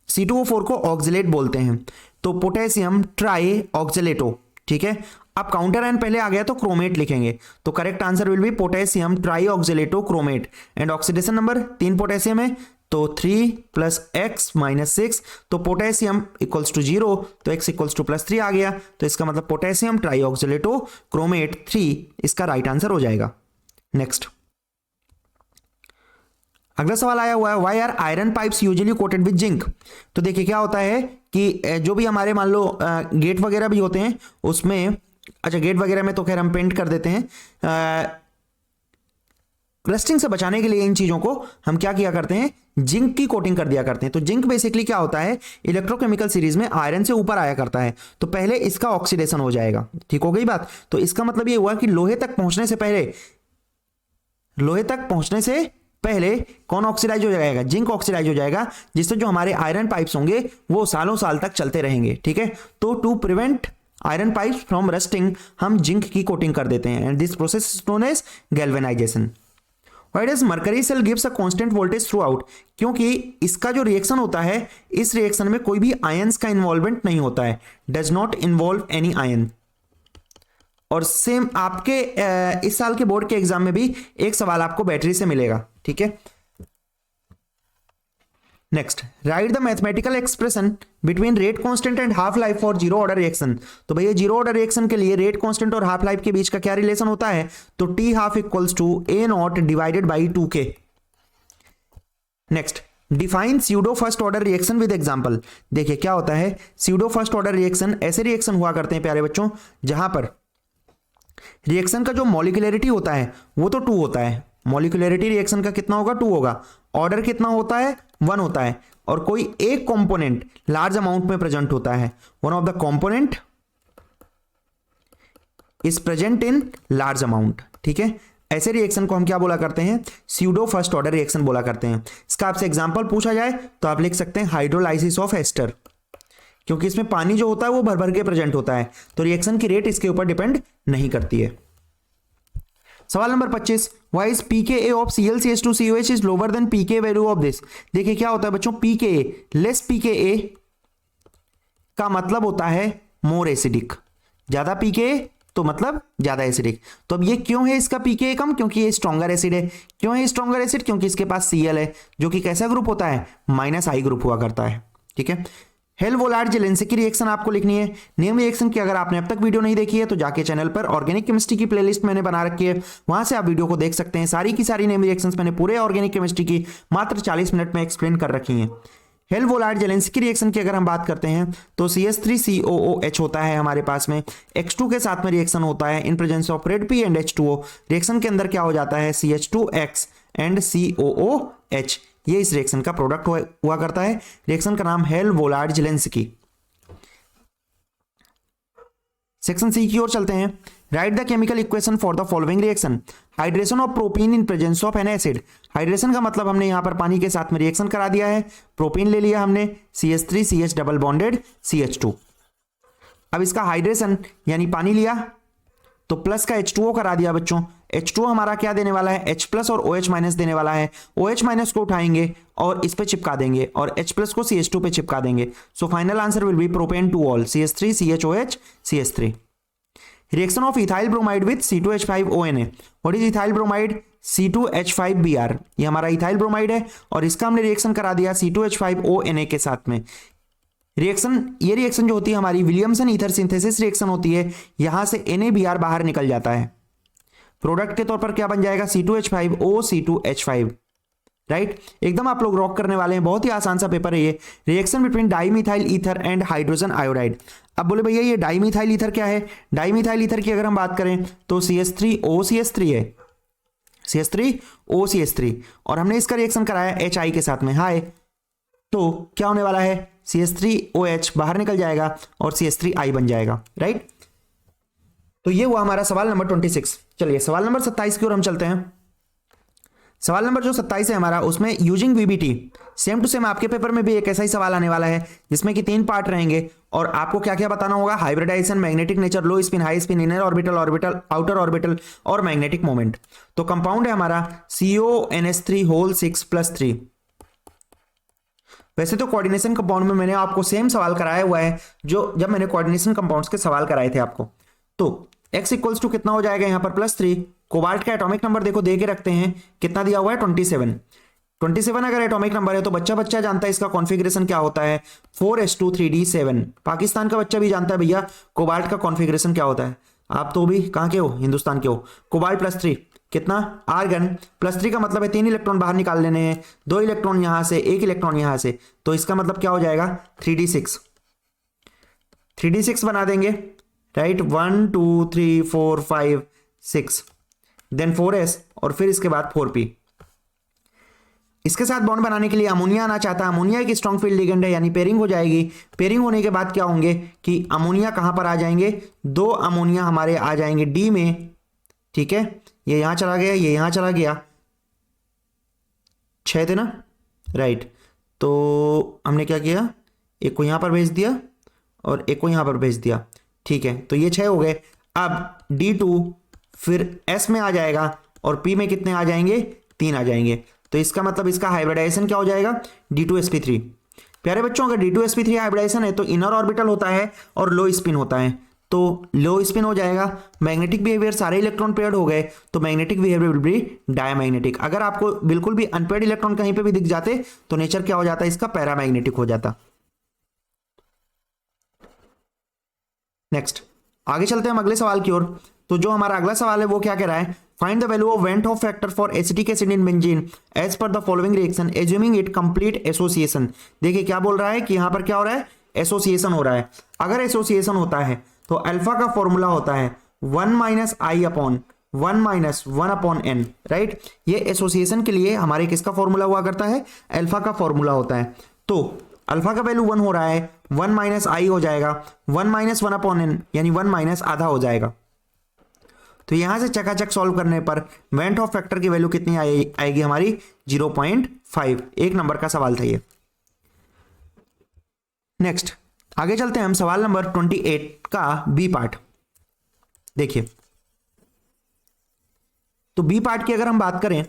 C2O4 को ऑक्जेलेट बोलते हैं, तो पोटेशियम ट्राई ऑक्जेलेटो। ठीक है, अब काउंटर आयन पहले आ गया तो क्रोमेट लिखेंगे, तो correct answer will B potassium try oxalato chromate. And oxidation number 3 potassium है तो 3 + x - 6, तो पोटेशियम इक्वल्स टू 0, तो x इक्वल्स टू +3 आ गया, तो इसका मतलब पोटेशियम ट्राई ऑक्जेलेटो क्रोमेट 3 इसका राइट आंसर हो जाएगा। नेक्स्ट, अगला सवाल आया हुआ है, why are iron pipes usually coated with zinc. तो देखिए क्या होता है कि जो भी हमारे मान लो गेट वगैरह भी होते हैं उसमें, अच्छा गेट वगैरह में तो खैर हम पेंट कर देते हैं, रस्टिंग से बचाने के लिए इन चीजों को हम क्या किया करते हैं, जिंक की कोटिंग कर दिया करते हैं। तो जिंक बेसिकली क्या होता है, इलेक्ट्रोकेमिकल सीरीज में आयरन से ऊपर आया करता है, तो पहले इसका ऑक्सीडेशन हो जाएगा। ठीक हो गई बात। तो इसका मतलब ये हुआ कि लोहे तक पहुंचने से पहले कौन ऑक्सीडाइज हो जाएगा, जिंक ऑक्सीडाइज हो जाएगा, जिससे जो हमारे आयरन पाइप्स होंगे वो सालों साल तक चलते रहेंगे। ठीक है, तो to prevent iron pipes from rusting हम जिंक की कोटिंग कर देते हैं, and this process is known as galvanisation. Why does mercury cell gives a constant voltage throughout. क्योंकि इसका जो रिएक्शन होता है, इस रिएक्शन में कोई भी आयंस का इन्वॉल्वमेंट नहीं होता है, does not involve any ion. और सेम आपके इस साल के बोर्ड के एग्जाम में भी एक सवाल आपको बैटरी से मिलेगा। ठीक है, next, write the mathematical expression between rate constant and half life for zero order reaction. तो भैया जीरो ऑर्डर रिएक्शन के लिए रेट कांस्टेंट और हाफ लाइफ के बीच का क्या रिलेशन होता है, तो T half equals to A0 divided by 2K। Next, define pseudo first order reaction with example. देखिए क्या होता है, स्यूडो फर्स्ट ऑर्डर रिएक्शन ऐसे रिएक्शन हुआ करते हैं प्यारे बच्चों जहां पर रिएक्शन का जो मॉलिक्यूलरिटी होता है वो तो 2 होता है। मॉलिक्यूलरिटी रिएक्शन का कितना होगा, 2 होगा। ऑर्डर कितना होता है, 1 होता है। और कोई एक कंपोनेंट लार्ज अमाउंट में प्रेजेंट होता है, one of the component is present in large amount. ठीक है, ऐसे रिएक्शन को हम क्या बोला करते हैं, स्यूडो फर्स्ट ऑर्डर रिएक्शन बोला करते हैं। इसका आपसे एग्जांपल पूछा जाए तो आप लिख सकते हैं हाइड्रोलाइसिस ऑफ एस्टर, क्योंकि इसमें पानी जो होता है वो भर भर के प्रेजेंट होता है, तो रिएक्शन की रेट इसके ऊपर डिपेंड नहीं करती है। सवाल number 25, why is pKa of ClCH2COH is lower than pK value of this. देखिए क्या होता है बच्चों, pKa लेस pKa का मतलब होता है मोर एसिडिक, ज्यादा pKa तो मतलब ज्यादा एसिडिक। तो अब ये क्यों है इसका pKa कम, क्योंकि ये स्ट्रॉन्गर एसिड है। क्यों है स्ट्रॉन्गर एसिड, क्योंकि इसके पास Cl है जो कि कैसा ग्रुप होता है, -I ग्रुप हुआ करता है। ठीक है, हेल-वोलार्ड-जेलेंस्की रिएक्शन आपको लिखनी है। नेम रिएक्शन की अगर आपने अब तक वीडियो नहीं देखी है तो जाके चैनल पर ऑर्गेनिक केमिस्ट्री की प्लेलिस्ट मैंने बना रखी है, वहां से आप वीडियो को देख सकते हैं। सारी की सारी नेम रिएक्शंस मैंने पूरे ऑर्गेनिक केमिस्ट्री की मात्र 40 मिनट में एक्सप्लेन कर रखी हैं। हेल-वोलार्ड-जेलेंस्की रिएक्शन की अगर हम बात करते हैं तो CH3COOH होता है हमारे पास में, X2 के साथ में रिएक्शन होता है in presence of red P and H2O। Reaction के अंदर क्या हो जाता है, CH2X एंड COOH, ये इस रिएक्शन का प्रोडक्ट हुआ करता है। रिएक्शन का नाम हेल-वोलार्ड-जेलेंस्की। सेक्शन सी की ओर चलते हैं। Right the chemical equation for the following reaction, hydration of propene in presence of N acid. Hydration का मतलब हमने यहां पर पानी के साथ में रिएक्शन करा दिया है, प्रोपीन ले लिया हमने, CH3CH डबल बॉन्डेड CH2। अब इसका हाइड्रेशन यानी पानी लिया तो प्लस का H2O करा दिया बच्चों। H2O हमारा क्या देने वाला है, H प्लस और OH माइनस देने वाला है। OH माइनस को उठाएंगे और इस पे चिपका देंगे और H प्लस को CH2 पे चिपका देंगे। So final answer will B propane two all, CH3 CHOH CH3। Reaction of ethyl bromide with C2H5ONA। What is ethyl bromide, C2H5Br। ये हमारा इथाइल ब्रोमाइड है और इसका हमने रिएक्शन करा दिया C2H5ONA के साथ में। ये रिएक्शन जो होती है हमारी विलियमसन ईथर सिंथेसिस रिएक्शन होती है, यहां से NaBr बाहर निकल जाता है। प्रोडक्ट के तौर पर क्या बन जाएगा, C2H5O C2H5। राइट, एकदम आप लोग रॉक करने वाले हैं, बहुत ही आसान सा पेपर है ये। Reaction between dimethyl ether and hydrogen iodide. अब बोले भैया ये डाइमिथाइल ईथर क्या है, डाइमिथाइल ईथर की अगर हम बात करें तो CH3OCH3 है, CH3OCH3, और हमने इसका रिएक्शन कराया HI के साथ में, हाय, तो क्या होने वाला है, CH3OH बाहर निकल जाएगा और CH3I बन जाएगा। राइट, तो ये हुआ हमारा सवाल नंबर 26। चलिए सवाल नंबर 27 की ओर हम चलते हैं। सवाल नंबर जो 27 है हमारा, उसमें using VBT, same to same आपके पेपर में भी एक ऐसा ही सवाल आने वाला है जिसमें कि 3 पार्ट रहेंगे और आपको क्या क्या बताना होगा, hybridisation, magnetic nature, low spin, high spin, inner orbital, outer orbital और मैग्नेटिक मोमेंट। तो कंपाउंड है हमारा CONH3 वैसे तो कोऑर्डिनेशन कंपाउंड में मैंने आपको सेम सवाल कराया हुआ है जो जब मैंने कोऑर्डिनेशन कंपाउंड्स के सवाल कराए थे आपको। तो x इक्वल्स टू कितना हो जाएगा यहाँ पर +3। कोबाल्ट का एटॉमिक नंबर देखो दे के रखते हैं, कितना दिया हुआ है 27 अगर एटॉमिक नंबर है तो बच्चा जानता है इसका कॉन्फ़िगरेशन क्या होता है, 4s2 3d7। पाकिस्तान का बच्चा भी जानता है भैया कोबाल्ट का कॉन्फ़िगरेशन क्या होता है। आप तो भी कहां के हो, हिंदुस्तान के हो। कोबाल्ट +3 कितना, आर्गन, +3 का मतलब है 3 इलेक्ट्रॉन बाहर निकाल लेने हैं, 2 इलेक्ट्रॉन यहां से, 1 इलेक्ट्रॉन यहां से, तो इसका मतलब क्या हो जाएगा 3d6 बना देंगे। राइट, 1 2 3 4 5 6 देन 4s और फिर इसके बाद 4p। इसके साथ बॉन्ड बनाने के लिए अमोनिया आना चाहता है। अमोनिया एक स्ट्रॉन्ग फील्ड लिगेंड है, यानी पेयरिंग हो जाएगी। पेयरिंग होने के बाद क्या होंगे कि अमोनिया कहां पर आ जाएंगे, 2 अमोनिया हमारे आ जाएंगे डी में। ठीक है, ये यहां चला गया, ये यहां चला गया, 6 थे ना। राइट, तो हमने क्या किया, एक को यहां पर भेज दिया और एक को यहां पर भेज दिया। ठीक है, तो ये 6 हो गए। अब D2 फिर S में आ जाएगा और P में कितने आ जाएंगे, 3 आ जाएंगे। तो इसका मतलब इसका हाइब्रिडाइजेशन क्या हो जाएगा, D2sp3। प्यारे बच्चों अगर D2sp3 हाइब्रिडाइजेशन है तो इनर ऑर्बिटल होता है और लो स्पिन होता है, तो लो स्पिन हो जाएगा। मैग्नेटिक बिहेवियर, सारे इलेक्ट्रॉन पेयर्ड हो गए तो magnetic behaviour will be diamagnetic. अगर आपको बिल्कुल भी अनपेयर्ड इलेक्ट्रॉन कहीं पे भी दिख जाते तो नेचर क्या हो जाता है इसका, पैरामैग्नेटिक हो जाता। नेक्स्ट आगे चलते हैं हम अगले सवाल की ओर। तो जो हमारा अगला सवाल है वो क्या कह रहा है, find the value of van't Hoff factor for acetic acid in benzene as per the following reaction assuming it complete association. देखिए क्या बोल रहा है कि यहां पर क्या हो रहा है, एसोसिएशन हो रहा है। अगर एसोसिएशन होता है तो अल्फा का फॉर्मूला होता है 1 - I upon 1 - 1 upon n। Right, ये एसोसिएशन के लिए हमारे किसका फॉर्मूला हुआ करता है, अल्फा का फॉर्मूला होता है। तो अल्फा का वैल्यू 1 हो रहा है, 1 - I हो जाएगा, 1 - 1 अपॉन n यानी 1 - आधा हो जाएगा। तो यहां से चकाचक सॉल्व करने पर वेंट ऑफ फैक्टर की वैल्यू कितनी आएगी हमारी 0.5। एक नंबर का सवाल था ये। नेक्स्ट आगे चलते हैं हम सवाल नंबर 28 का बी पार्ट। देखिए तो बी पार्ट की अगर हम बात करें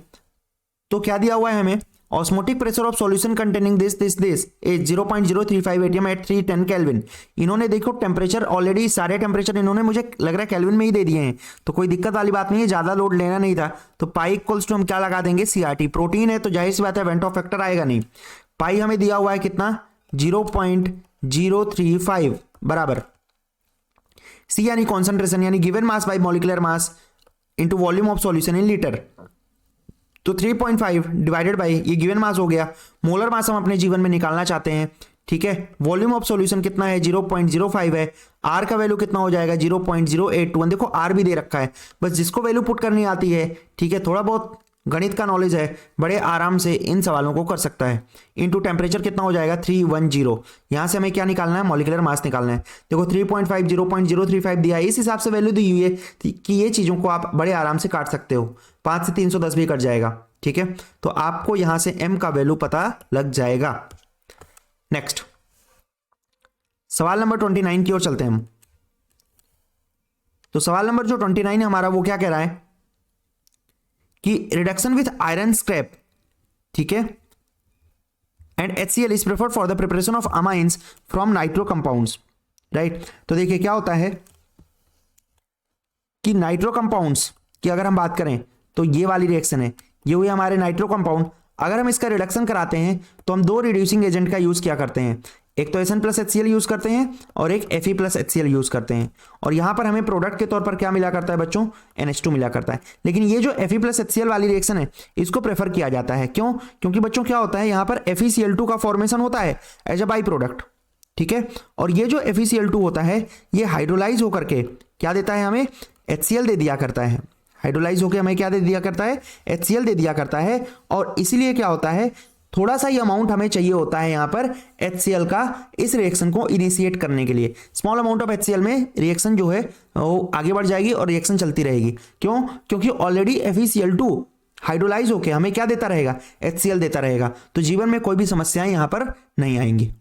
तो क्या दिया हुआ है हमें, osmotic pressure of solution containing this is 0.035 atm at 310 kelvin. इन्होंने देखो टेम्परेचर ऑलरेडी सारे टेम्परेचर इन्होंने मुझे लग रहा है केल्विन में ही दे दिए हैं, तो कोई दिक्कत वाली बात नहीं है, ज्यादा लोड लेना नहीं था। तो पाई इक्वल्स टू हम क्या लगा देंगे CRT, प्रोटीन है तो जाहिर सी बात है वेंट ऑफ फैक्टर आएगा नहीं। पाई हमें दिया हुआ है कितना 0.035 बराबर सी यानी कॉन्सेंट्रेशन यानी given mass by molecular mass into volume of solution in litre. तो 3.5 डिवाइडेड बाय ये गिवन मास हो गया, मोलर मास हम अपने जीवन में निकालना चाहते हैं, ठीक है। वॉल्यूम ऑफ सॉल्यूशन कितना है 0.05 है, आर का वैल्यू कितना हो जाएगा 0.081। देखो आर भी दे रखा है, बस जिसको वैल्यू पुट करनी आती है, ठीक है, थोड़ा बहुत गणित का नॉलेज है, बड़े आराम से इन सवालों को कर सकता है। इनटू टेम्परेचर कितना हो जाएगा 310। यहां से हमें क्या निकालना है, मॉलिक्यूलर मास निकालना है। देखो 3.5 0.035 दिया है, इस हिसाब से वैल्यू दी हुई है कि ये चीजों को आप बड़े आराम से काट सकते हो, 5 से 310 भी कट जाएगा, ठीक है। तो आपको यहां से m का वैल्यू पता लग जाएगा। नेक्स्ट सवाल नंबर 29 की ओर चलते हैं हम। तो सवाल नंबर जो 29 है हमारा वो क्या कह रहा है कि रिडक्शन विथ आयरन स्क्रैप, ठीक है, and HCl is preferred for the preparation of amines from nitro compounds, right. तो देखिए क्या होता है कि नाइट्रो कंपाउंड्स की अगर हम बात करें तो ये वाली रिएक्शन है, ये हुई हमारे नाइट्रो कंपाउंड। अगर हम इसका रिडक्शन कराते हैं तो हम दो रिड्यूसिंग एजेंट का यूज क्या करते हैं, एक तो SN प्लस HCl यूज करते हैं और एक Fe प्लस HCl यूज करते हैं। और यहां पर हमें प्रोडक्ट के तौर पर क्या मिला करता है बच्चों, NH2 मिला करता है। लेकिन ये जो Fe प्लस HCl वाली रिएक्शन है इसको प्रेफर किया जाता है, क्यों, क्योंकि बच्चों क्या होता है यहां पर FeCl2 का फॉर्मेशन होता है एज अ बाई प्रोडक्ट, ठीक है। और ये जो FeCl2 होता है ये हाइड्रोलाइज होकर के क्या देता है हमें, HCl दे दिया करता है। हाइड्रोलाइज होकर हमें क्या दे दिया करता है, HCl दे दिया करता है। और इसीलिए क्या होता है, थोड़ा सा ही अमाउंट हमें चाहिए होता है यहां पर HCl का इस रिएक्शन को इनिशिएट करने के लिए। स्मॉल अमाउंट ऑफ HCl में रिएक्शन जो है वो आगे बढ़ जाएगी और रिएक्शन चलती रहेगी। क्यों, क्योंकि ऑलरेडी FeCl2 हाइड्रोलाइज होकर हमें क्या देता रहेगा, HCl देता रहेगा। तो जीवन में कोई भी समस्याएं यहां पर नहीं आएंगी।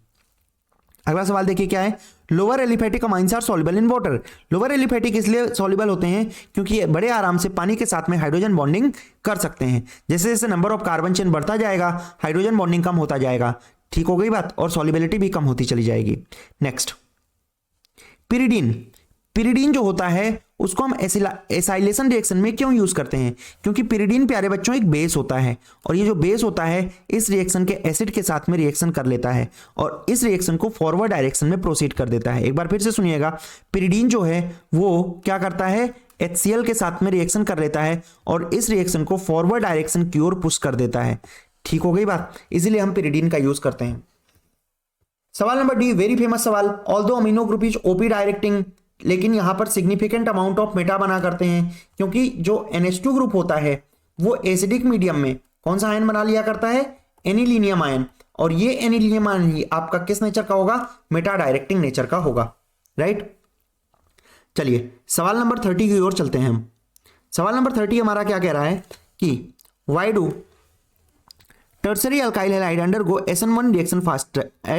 अगला सवाल देखिए क्या है, lower aliphatic amines are soluble in water. Lower aliphatic इसलिए सॉल्युबल होते हैं क्योंकि ये बड़े आराम से पानी के साथ में हाइड्रोजन बॉन्डिंग कर सकते हैं। जैसे जैसे नंबर ऑफ कार्बन चेन बढ़ता जाएगा हाइड्रोजन बॉन्डिंग कम होता जाएगा, ठीक हो गई बात, और सॉल्युबिलिटी भी कम होती चली जाएगी। Next pyridine. पिरिडीन जो होता है उसको हम एसाइलेशन रिएक्शन में क्यों यूज करते हैं, क्योंकि पिरिडीन प्यारे बच्चों एक बेस होता है और ये जो बेस होता है इस रिएक्शन के एसिड के साथ में रिएक्शन कर लेता है और इस रिएक्शन को फॉरवर्ड डायरेक्शन में प्रोसीड कर देता है। एक बार फिर से सुनिएगा, पिरिडीन जो है वो क्या करता है, HCl के साथ में रिएक्शन कर लेता है और इस रिएक्शन को फॉरवर्ड डायरेक्शन की ओर पुश कर देता है, ठीक हो गई बात, इसीलिए हम पिरिडीन का यूज करते हैं। सवाल नंबर डी, वेरी फेमस सवाल, although amino group is OP directing, लेकिन यहां पर सिग्निफिकेंट अमाउंट ऑफ मेटा बना करते हैं क्योंकि जो NH2 ग्रुप होता है वो एसिडिक मीडियम में कौन सा आयन बना लिया करता है, एनिलीनियम आयन, और ये एनिलीनियम आयन ही आपका किस नेचर का होगा, मेटा डायरेक्टिंग नेचर का होगा, राइट। चलिए सवाल नंबर 30 की ओर चलते हैं हम। सवाल नंबर 30 हमारा क्या कह रहा है कि why do tertiary alkyl halide undergo SN1 reaction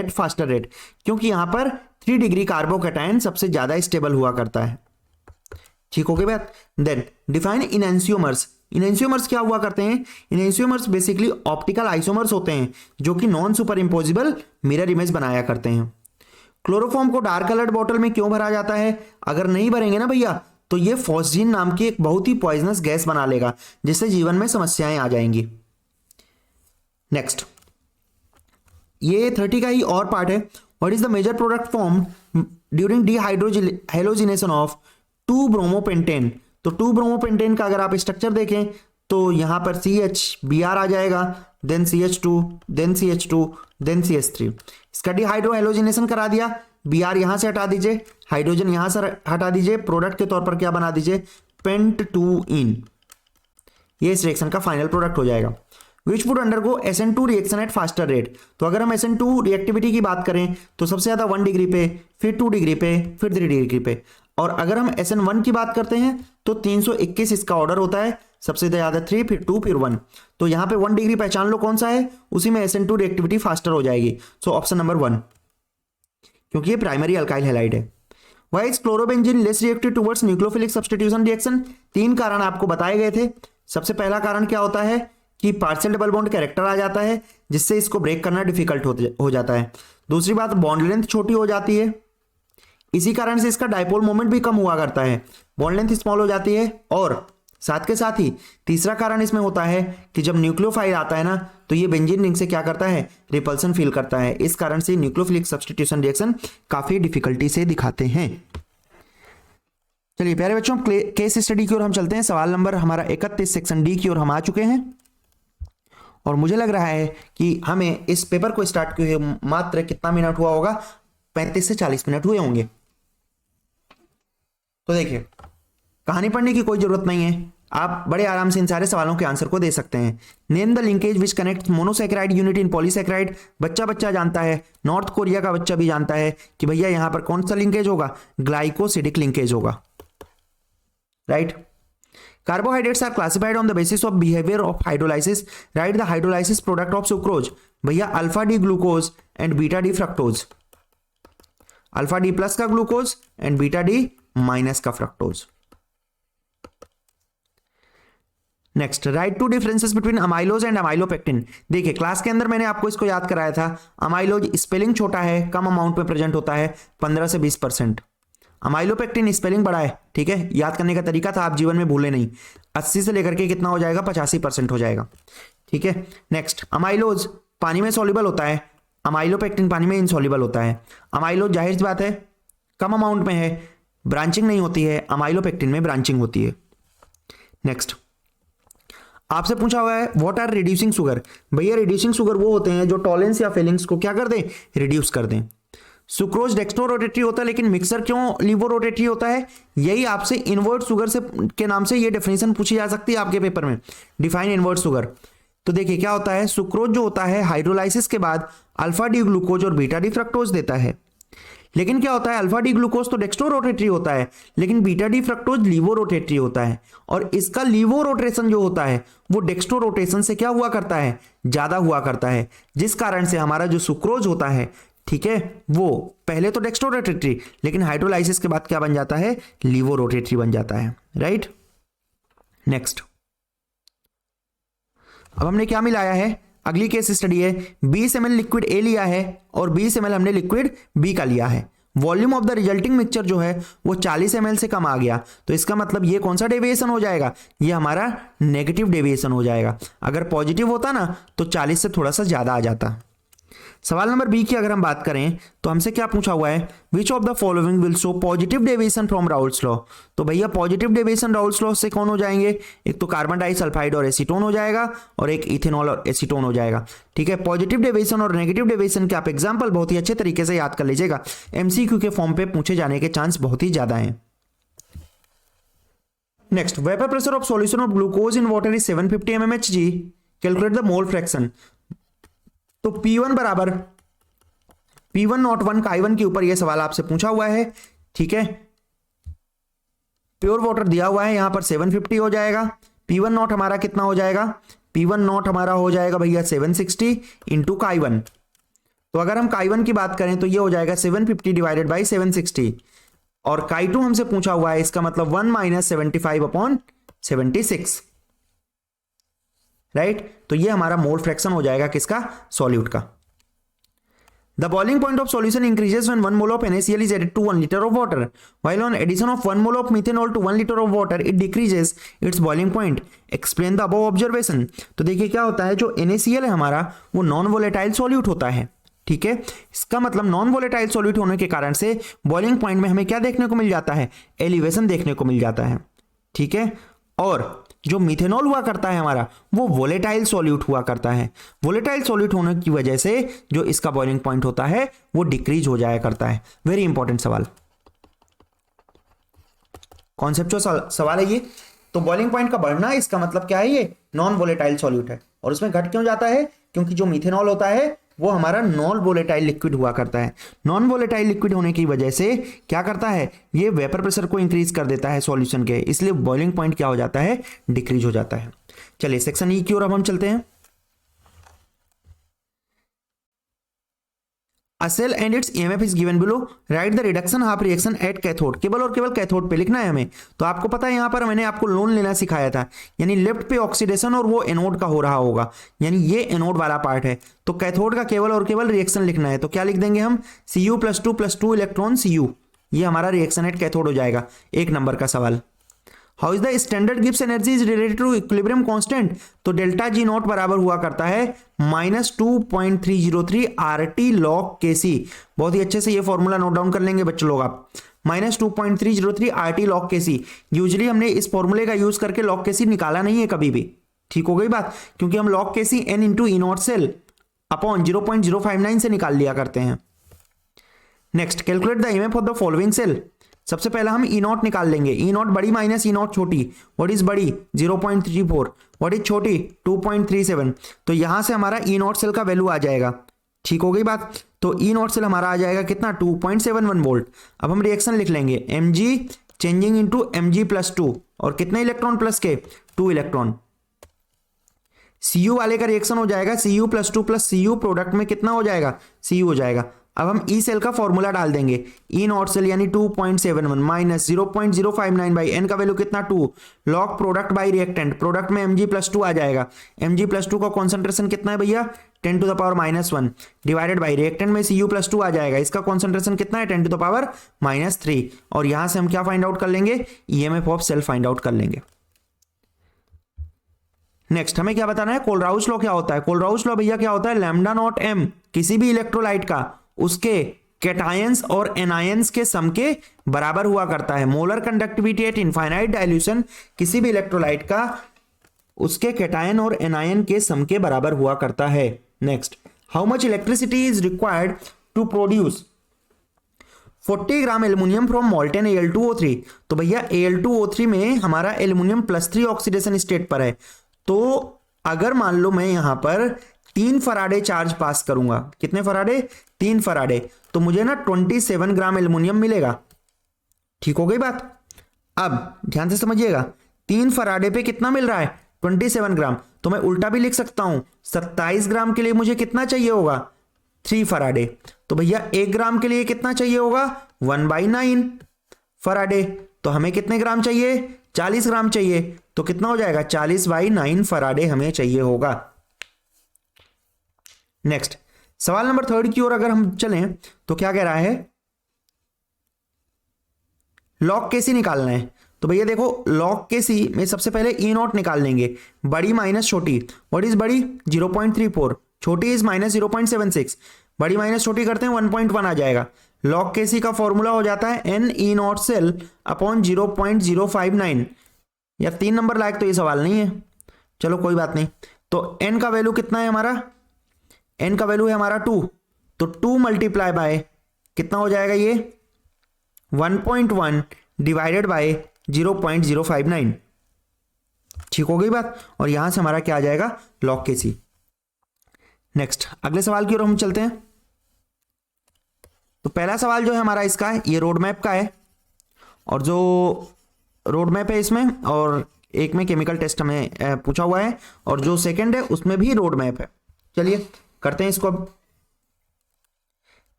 faster rate, क्योंकि यहां पर 3 डिग्री कार्बोकैटायन सबसे ज्यादा स्टेबल हुआ करता है, ठीक हो गई बात। Then define इनैंसियोमर्स। इनैंसियोमर्स क्या हुआ करते हैं, इनैंसियोमर्स बेसिकली ऑप्टिकल आइसोमर्स होते हैं जो कि नॉन सुपर इंपोजिबल मिरर इमेज बनाया करते हैं। क्लोरोफॉर्म को डार्क कलर्ड बॉटल में क्यों भरा जाता है, अगर नहीं भरेंगे ना भैया तो ये फॉस्जीन नाम की एक बहुत ही पॉइजनस गैस बना लेगा जिससे जीवन में समस्याएं आ जाएंगी। नेक्स्ट ये 30 का ही और पार्ट है, what is the major product form during dehydrogenation of two bromopentane. तो 2-ब्रोमोपेंटेन का अगर आप स्ट्रक्चर देखें तो यहां पर CHBr आ जाएगा, then CH2, then CH2, then CH3। इसका डीहाइड्रोहेलोजिनेशन करा दिया, Br यहां से हटा दीजिए, हाइड्रोजन यहां से हटा दीजिए, प्रोडक्ट के तौर पर क्या बना दीजिए, पेंट-2-इन। ये इस रिएक्शन का फाइनल प्रोडक्ट हो जाएगा। Which would undergo SN2 reaction at faster rate. तो अगर हम SN2 रिएक्टिविटी की बात करें तो सबसे ज्यादा 1 डिग्री पे, फिर 2 डिग्री पे, फिर 3 डिग्री पे। और अगर हम SN1 की बात करते हैं तो 321 इसका ऑर्डर होता है, सबसे ज्यादा 3, फिर 2, फिर 1। तो यहां पे 1 डिग्री पहचान लो कौन सा है, उसी में SN2 रिएक्टिविटी फास्टर हो जाएगी। सो ऑप्शन नंबर 1, क्योंकि ये प्राइमरी अल्काइल हैलाइड है। Why is chlorobenzene less reactive towards nucleophilic substitution reaction? 3 कारण आपको बताए गए थे। सबसे पहला कारण क्या होता है कि पार्शियल डबल बॉन्ड कैरेक्टर आ जाता है, जिससे इसको ब्रेक करना डिफिकल्ट हो जाता है। दूसरी बात, बॉन्ड लेंथ छोटी हो जाती है, इसी कारण से इसका डायपोल मोमेंट भी कम हुआ करता है, बॉन्ड लेंथ स्मॉल हो जाती है। और साथ के साथ ही तीसरा कारण इसमें होता है कि जब न्यूक्लियोफाइल आता है ना, तो ये बेंजीन रिंग से क्या करता है, रिपल्सन फील करता है। इस कारण से न्यूक्लियोफिलिक सब्स्टिट्यूशन रिएक्शन काफी डिफिकल्टी से दिखाते हैं। चलिए प्यारे बच्चों, केस स्टडी की ओर हम चलते हैं। सवाल नंबर हमारा 31 सेक्शन डी की ओर हम आ चुके हैं, और मुझे लग रहा है कि हमें इस पेपर को स्टार्ट किए हुए मात्र कितना मिनट हुआ होगा, 35 से 40 मिनट हुए होंगे। तो देखिए, कहानी पढ़ने की कोई जरूरत नहीं है, आप बड़े आराम से इन सारे सवालों के आंसर को दे सकते हैं। Name the linkage which connect monosaccharide unit in polysaccharide. बच्चा जानता है, नॉर्थ कोरिया का बच्चा भी जानता है कि भैया यहां पर कौन सा लिंकेज होगा, ग्लाइकोसिडिक लिंकेज होगा, right. Carbohydrates are classified on the basis of behavior of hydrolysis. Write the hydrolysis product of sucrose. भैया alpha D glucose and beta D fructose, alpha D plus का glucose and beta D minus का fructose. Next, write two differences between amylose and amylopectin. देखिए class के अंदर मैंने आपको इसको याद कराया था, अमाइलोज स्पेलिंग छोटा है, कम अमाउंट में प्रेजेंट होता है, 15 से 20%। अमाइलोपेक्टिन स्पेलिंग बड़ा है, ठीक है, याद करने का तरीका था, आप जीवन में भूले नहीं। 80 से लेकर के कितना हो जाएगा, 85% हो जाएगा, ठीक है। नेक्स्ट, अमाइलोज पानी में सॉल्युबल होता है, अमाइलोपेक्टिन पानी में इनसॉल्युबल होता है। अमाइलोज जाहिर सी बात है कम अमाउंट में है, ब्रांचिंग नहीं होती है, अमाइलोपेक्टिन में ब्रांचिंग होती है। नेक्स्ट, आपसे पूछा हुआ है व्हाट आर रिड्यूसिंग शुगर। भैया रिड्यूसिंग शुगर वो होते हैं जो टॉलेंस या फेलिंग्स को क्या कर दें, रिड्यूस कर दें। सुक्रोज डेक्स्ट्रो रोटेटरी होता है, लेकिन मिक्सर क्यों लीवो रोटेटरी होता है, यही आपसे इनवर्ट शुगर से के नाम से ये डेफिनेशन पूछी जा सकती है आपके पेपर में, डिफाइन इनवर्ट शुगर। तो देखिए क्या होता है, सुक्रोज जो होता है हाइड्रोलाइसिस के बाद अल्फा डी ग्लूकोज और बीटा डी फ्रक्टोज देता है। लेकिन क्या होता है, अल्फा डी ग्लूकोज तो डेक्स्ट्रो रोटेटरी होता है, लेकिन beta D fructose laevo rotatory होता है, और इसका लीवो रोटेशन जो होता है वो डेक्स्ट्रो रोटेशन से क्या हुआ करता है, ज्यादा हुआ करता है, जिस कारण से हमारा जो सुक्रोज होता है, ठीक है, वो पहले तो डेक्स्ट्रो रोटेटरी, लेकिन हाइड्रोलाइसिस के बाद क्या बन जाता है, लीवो रोटेटरी बन जाता है, राइट। नेक्स्ट, अब हमने क्या मिलाया है, अगली केस स्टडी है, 20 ml लिक्विड ए लिया है और 20 ml हमने लिक्विड बी का लिया है। Volume of the resulting mixture जो है वो 40 ml से कम आ गया, तो इसका मतलब ये कौन सा डेविएशन हो जाएगा, ये हमारा नेगेटिव डेविएशन हो जाएगा। अगर पॉजिटिव होता ना तो 40 से थोड़ा सा ज्यादा आ जाता। सवाल नंबर बी की अगर हम बात करें तो हमसे क्या पूछा हुआ है, which of the following will show positive deviation from Raoult's law. तो भैया पॉजिटिव डेविएशन राउल्ट्स लॉ से कौन हो जाएंगे, एक तो कार्बन डाइसल्फाइड और एसीटोन हो जाएगा, और एक इथेनॉल और एसीटोन हो जाएगा, ठीक है। पॉजिटिव डेविएशन और नेगेटिव डेविएशन के आप एग्जाम्पल बहुत ही अच्छे तरीके से याद कर लीजिएगा, एमसीक्यू के फॉर्म पे पूछे जाने के चांस बहुत ही ज्यादा है। Next, vapour pressure of solution of glucose in water is 750 mmHg, calculate the mole fraction. तो P1 बराबर P1 नॉट 1 का I1 के ऊपर यह सवाल आपसे पूछा हुआ है, ठीक है। प्योर वाटर दिया हुआ है, यहां पर 750 हो जाएगा, P1 नॉट हमारा कितना हो जाएगा, P1 नॉट हमारा हो जाएगा भैया 760 इंटू का I1। तो अगर हम I1 की बात करें तो ये हो जाएगा 750 डिवाइडेड बाई 760, और I2 हमसे पूछा हुआ है, इसका मतलब 1 माइनस 75/76, राइट। तो ये हमारा मोल फ्रैक्शन हो जाएगा किसका, सॉल्यूट का। The boiling point of solution increases when 1 mole of NaCl is added to 1 liter of water, while on addition of 1 mole of methanol to 1 liter of water it decreases its boiling point. Explain the above observation. तो देखिए क्या होता है, जो NaCl है हमारा वो non volatile solute होता है, ठीक है। इसका मतलब नॉन वोलेटाइल सॉल्यूट होने के कारण से बॉइलिंग पॉइंट में हमें क्या देखने को मिल जाता है, एलिवेशन देखने को मिल जाता है, ठीक है। और जो मिथेनॉल हुआ करता है हमारा वो वोलेटाइल सॉल्यूट हुआ करता है, वोलेटाइल सॉल्यूट होने की वजह से जो इसका बॉइलिंग पॉइंट होता है वो डिक्रीज हो जाया करता है। वेरी इंपॉर्टेंट सवाल, कॉन्सेप्चुअल सवाल है ये। तो बॉइलिंग पॉइंट का बढ़ना, इसका मतलब क्या है, ये नॉन वोलेटाइल सॉल्यूट है, और उसमें घट क्यों जाता है, क्योंकि जो मिथेनॉल होता है वो हमारा नॉन वोलेटाइल लिक्विड हुआ करता है। नॉन वोलेटाइल लिक्विड होने की वजह से क्या करता है, ये वेपर प्रेशर को इंक्रीज कर देता है सॉल्यूशन के, इसलिए बॉइलिंग पॉइंट क्या हो जाता है, डिक्रीज हो जाता है। चलिए सेक्शन ई की ओर अब हम चलते हैं। A cell and its EMF is given below. Write the reduction half reaction at cathode. केवल और केवल कैथोड पे लिखना है हमें। तो आपको पता है यहाँ पर मैंने आपको लोन लेना सिखाया था, यानी लेफ्ट पे ऑक्सीडेशन और वो एनोड का हो रहा होगा, यानी ये एनोड वाला पार्ट है। तो कैथोड का केवल और केवल रिएक्शन लिखना है, तो क्या लिख देंगे हम, Cu+2+2 इलेक्ट्रॉन Cu, ये हमारा रिएक्शन एट कैथोड हो जाएगा। 1 नंबर का सवाल। How is the standard Gibbs energy is related to equilibrium constant, तो डेल्टा जी नॉट बराबर हुआ करता है -2.303 RT log Kc। बहुत ही अच्छे से ये फॉर्मूला नोट डाउन कर लेंगे बच्चों लोग आप, -2.303 RT log Kc। यूजुअली हमने इस फॉर्मूले का यूज करके log Kc निकाला नहीं है कभी भी, ठीक हो गई बात, क्योंकि हम log Kc n into E nought cell upon 0.059 से निकाल लिया करते हैं। Next, calculate the EMF of the following cell. सबसे पहला हम ई नॉट निकाल लेंगे, ई नॉट बड़ी माइनस ई नॉट छोटी। व्हाट इज बड़ी, 0.34, व्हाट इज छोटी, 2.37। तो यहां से हमारा ई नॉट सेल का वैल्यू आ जाएगा, ठीक हो गई बात। तो ई नॉट सेल हमारा आ जाएगा कितना, 2.71 वोल्ट। अब हम रिएक्शन लिख लेंगे, mg चेंजिंग इनटू mg+2, और कितने इलेक्ट्रॉन प्लस के, 2 इलेक्ट्रॉन। Cu वाले का रिएक्शन हो जाएगा Cu+2 प्लस Cu, प्रोडक्ट में कितना हो जाएगा, Cu हो जाएगा। अब हम ई सेल का फॉर्मूला डाल देंगे, ई नॉट सेल यानी 2.71 माइनस 0.059 बाई एन का वैल्यू कितना, 2 log product by reactant, product में mg+2 आ जाएगा। mg+2 का कॉन्सेंट्रेशन कितना है भैया, 10⁻⁻1 डिवाइडेड बाई रिएक्टेंट में Cu+2 आ जाएगा, इसका कॉन्सेंट्रेशन कितना है, 10⁻⁻3। और यहां से हम क्या फाइंड आउट कर लेंगे, EMF of cell find out कर लेंगे। नेक्स्ट हमें क्या बताना है, कोलराउस लॉ क्या होता है। कोलराउस लॉ भैया क्या होता है, लैम्डा नॉट m किसी भी इलेक्ट्रोलाइट का उसके कैटायंस और एनायंस के सम के बराबर हुआ करता है। Molar conductivity eight infinite dilution किसी भी इलेक्ट्रोलाइट का उसके कैटायन और एनायन के सम के बराबर हुआ करता है। Next, how much electricity is required to produce 40 gram aluminium from molten Al2O3। तो भैया Al2O3 में हमारा एल्यूमिनियम +3 ऑक्सीडेशन स्टेट पर है, तो अगर मान लो मैं यहां पर 3 फराडे चार्ज पास करूंगा, कितने फराडे, 3 फराडे, तो मुझे ना 27 ग्राम एल्यूमिनियम मिलेगा, ठीक हो गई बात। अब ध्यान से समझिएगा, 3 फराडे पे कितना मिल रहा है, 27 ग्राम। तो मैं उल्टा भी लिख सकता हूं, 27 ग्राम के लिए मुझे कितना चाहिए होगा, 3 फराडे। तो भैया 1 ग्राम के लिए कितना चाहिए होगा, 1/9 फराडे। तो हमें कितने ग्राम चाहिए, 40 ग्राम चाहिए, तो कितना हो जाएगा, 40/9 फराडे हमें चाहिए होगा। नेक्स्ट, सवाल नंबर 3 की ओर अगर हम चलें तो क्या कह रहा है, लॉग Kc निकालना है। तो भैया देखो, लॉग Kc में सबसे पहले ई नॉट निकाल लेंगे, बड़ी माइनस छोटी। व्हाट इज बड़ी, 0.34, छोटी इज -0.76, बड़ी माइनस छोटी करते हैं 1.1 आ जाएगा। लॉग Kc का फॉर्मूला हो जाता है n E nought cell upon 0.059। यार 3 नंबर लायक तो ये सवाल नहीं है, चलो कोई बात नहीं। तो n का वैल्यू कितना है हमारा, n का वैल्यू है हमारा 2, तो 2 मल्टीप्लाई बाय कितना हो जाएगा ये 1.1 डिवाइडेड बाय 0.059, ठीक हो गई बात। और यहां से हमारा क्या आ जाएगा, लॉग Kc। नेक्स्ट, अगले सवाल की ओर हम चलते हैं। तो पहला सवाल जो है हमारा इसका है, ये रोड मैप का है, और जो रोड मैप है इसमें, और एक में केमिकल टेस्ट हमें पूछा हुआ है, और जो सेकंड है उसमें भी रोड मैप है। चलिए करते हैं इसको। अब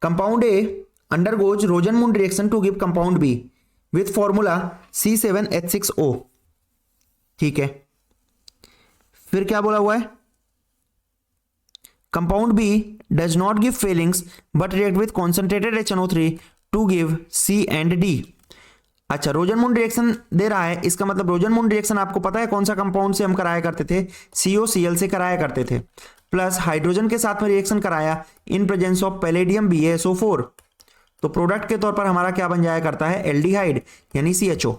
compound A undergoes Rosenmund reaction to give compound B with formula C7H6O, ठीक है। फिर क्या बोला हुआ है, compound B does not give Fehling's but react with concentrated HNO3 to give C and D। अच्छा, रोजनमून रिएक्शन दे रहा है, इसका मतलब रोजनमून रिएक्शन आपको पता है कौन सा कंपाउंड से हम कराया करते थे, COCl से कराया करते थे, प्लस हाइड्रोजन के साथ में रिएक्शन कराया in presence of palladium BaSO4। तो प्रोडक्ट के तौर पर हमारा क्या बन जाया करता है, एल्डिहाइड यानी CHO।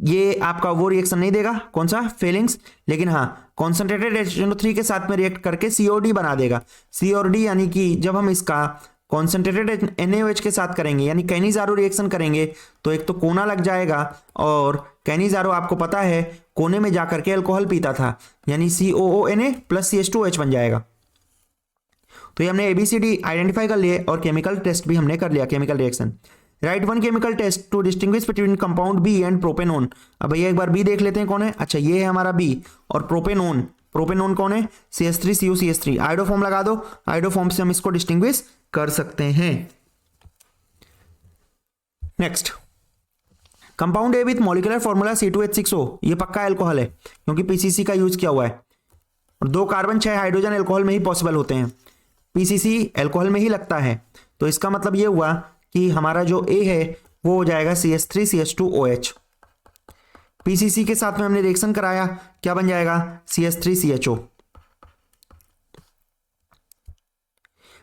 ये आपका वो रिएक्शन नहीं देगा, कौन सा, फेलिंग्स, लेकिन हाँ कॉन्सेंट्रेटेड HNO3 के साथ में रिएक्ट करके COD बना देगा। C और D यानी कि जब हम इसका कॉन्सेंट्रेटेड NaOH के साथ करेंगे यानी कैनिजारो रिएक्शन करेंगे, तो एक तो कोना लग जाएगा, और कैनिजारो आपको पता है कोने में जाकर के अल्कोहल पीता था, यानी COONA प्लस CH2OH बन जाएगा। तो ये हमने ABCD आइडेंटिफाई कर लिए और केमिकल टेस्ट भी हमने कर लिया, chemical reaction. Write one chemical test to distinguish between compound B and propanone. अब भैया एक बार बी देख लेते हैं कौन है। अच्छा ये है हमारा बी, और प्रोपेनोन, प्रोपेनोन कौन है, CH3COCH3। आइडोफॉर्म लगा दो, आइडोफॉर्म से हम इसको डिस्टिंग्विश कर सकते हैं। Next, compound A with molecular formula C2H6O, ये पक्का अल्कोहल है क्योंकि PCC का यूज किया हुआ है, और 2 कार्बन 6 हाइड्रोजन अल्कोहल में ही पॉसिबल होते हैं, PCC अल्कोहल में ही लगता है। तो इसका मतलब ये हुआ कि हमारा जो A है वो हो जाएगा CH3CH2OH। PCC के साथ में हमने रिएक्शन कराया, क्या बन जाएगा, CH3CHO।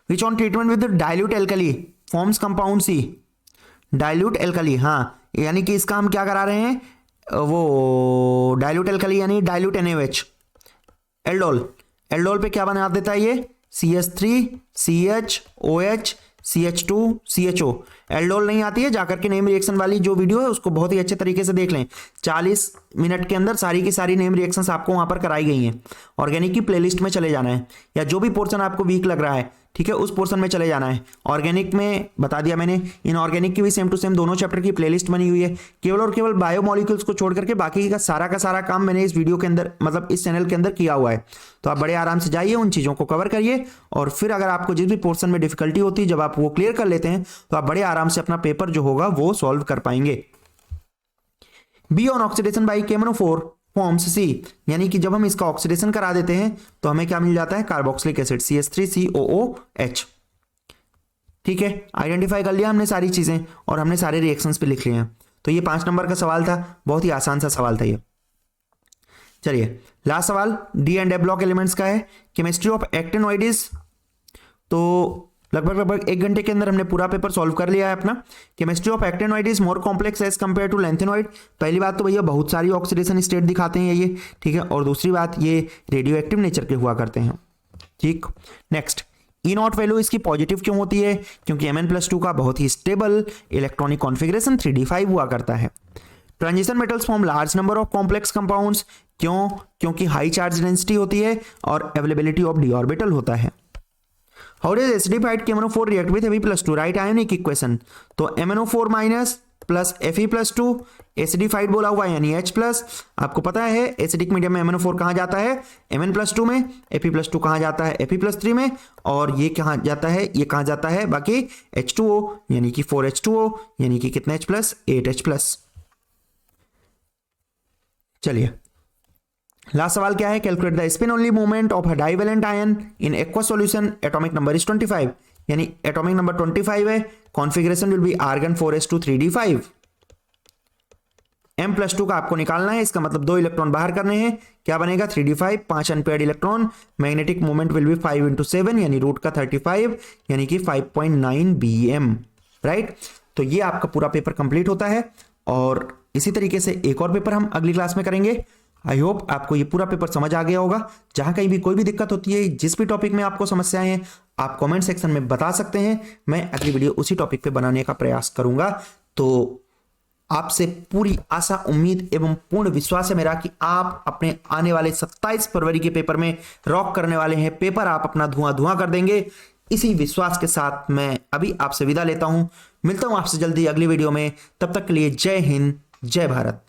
Which on treatment with dilute alkali forms compound C। Dilute alkali, हाँ, यानी कि इसका हम क्या करा रहे हैं, वो डाइल्यूट एल्कली यानी डाइल्यूट NaOH, एल्डोल। एल्डोल पे क्या बना देता है ये, CH3CHOH CH2CHO। एल्डोल नहीं आती है, जाकर के नेम रिएक्शन वाली जो वीडियो है उसको बहुत ही अच्छे तरीके से देख लें। 40 मिनट के अंदर सारी की सारी नेम रिएक्शंस आपको वहां पर कराई गई हैं। ऑर्गेनिक की प्लेलिस्ट में चले जाना है, या जो भी पोर्शन आपको वीक लग रहा है, ठीक है, उस पोर्शन में चले जाना है। ऑर्गेनिक में बता दिया मैंने, इनऑर्गेनिक की भी सेम टू सेम दोनों चैप्टर की प्लेलिस्ट बनी हुई है। केवल और केवल बायोमोलिक्यूल्स को छोड़ करके बाकी का सारा काम मैंने इस वीडियो के अंदर, मतलब इस चैनल के अंदर किया हुआ है। तो आप बड़े आराम से जाइए, उन चीज़ों को कवर करिए, और फिर अगर आपको जिस भी पोर्शन में डिफिकल्टी होती है, जब आप वो क्लियर कर लेते हैं तो आप बड़े आराम से अपना पेपर जो होगा वो सॉल्व कर पाएंगे। Be on oxidation by KMnO4 forms C, यानी कि जब हम इसका ऑक्सीडेशन करा देते हैं तो हमें क्या मिल जाता है, कार्बोक्सिलिक एसिड CH3COOH। ठीक है, आइडेंटिफाई कर लिया हमने सारी चीजें, और हमने सारे रिएक्शंस पे लिख लिए हैं। तो ये 5 नंबर का सवाल था, बहुत ही आसान सा सवाल था ये। चलिए लास्ट सवाल D and A block elements का है, केमिस्ट्री ऑफ एक्टिनोइड्स। तो लगभग 1 घंटे के अंदर हमने पूरा पेपर सॉल्व कर लिया है अपना। Chemistry of actinoid is more complex as compare to lanthanoid. पहली बात तो भैया बहुत सारी ऑक्सीडेशन स्टेट दिखाते हैं ये, ठीक है, और दूसरी बात ये रेडियो एक्टिव नेचर के हुआ करते हैं। ठीक, नेक्स्ट, E0 वैल्यू इसकी पॉजिटिव क्यों होती है, क्योंकि Mn+2 का बहुत ही स्टेबल इलेक्ट्रॉनिक कॉन्फ़िगरेशन 3d5 हुआ करता है। Transition metals form large number of complex compounds, क्यों, क्योंकि हाई चार्ज डेंसिटी होती है और अवेलेबिलिटी ऑफ डी ऑर्बिटल होता है। How does acidified KMnO4 react with Fe+2, right ionic equation. तो MnO4 minus plus Fe+2, acidified बोला हुआ यानी H+। आपको पता है एसिडिक मीडियम में MnO4 कहाँ जाता है, Mn+2 में, Fe+2 कहाँ जाता है, Fe+3 में, और ये कहाँ जाता है, ये कहाँ जाता है बाकी H2O, यानी कि 4H2O, यानी कि कितने H+, 8H+। चलिए लास्ट सवाल क्या है, calculate the spin only movement of a divalent ion in aqueous solution, atomic number is 25, यानी एटॉमिक नंबर 25 है, configuration will be argon 4s2 3d5। M+2 का आपको निकालना है, इसका मतलब 2 इलेक्ट्रॉन बाहर करने हैं, क्या बनेगा 3d5, 5 unpaired electron, magnetic moment will be 5 × 7 यानी रूट का 35, यानी कि 5.9 bm, राइट। तो ये आपका पूरा पेपर कंप्लीट होता है, और इसी तरीके से एक और पेपर हम अगली क्लास में करेंगे। आई होप आपको ये पूरा पेपर समझ आ गया होगा। जहां कहीं भी कोई भी दिक्कत होती है, जिस भी टॉपिक में आपको समस्याएं हैं, आप कमेंट सेक्शन में बता सकते हैं, मैं अगली वीडियो उसी टॉपिक पे बनाने का प्रयास करूंगा। तो आपसे पूरी आशा, उम्मीद एवं पूर्ण विश्वास है मेरा कि आप अपने आने वाले 27 फरवरी के पेपर में रॉक करने वाले हैं। पेपर आप अपना धुआं कर देंगे। इसी विश्वास के साथ मैं अभी आपसे विदा लेता हूं। मिलता हूं आपसे जल्दी अगली वीडियो में। तब तक के लिए जय हिंद, जय भारत।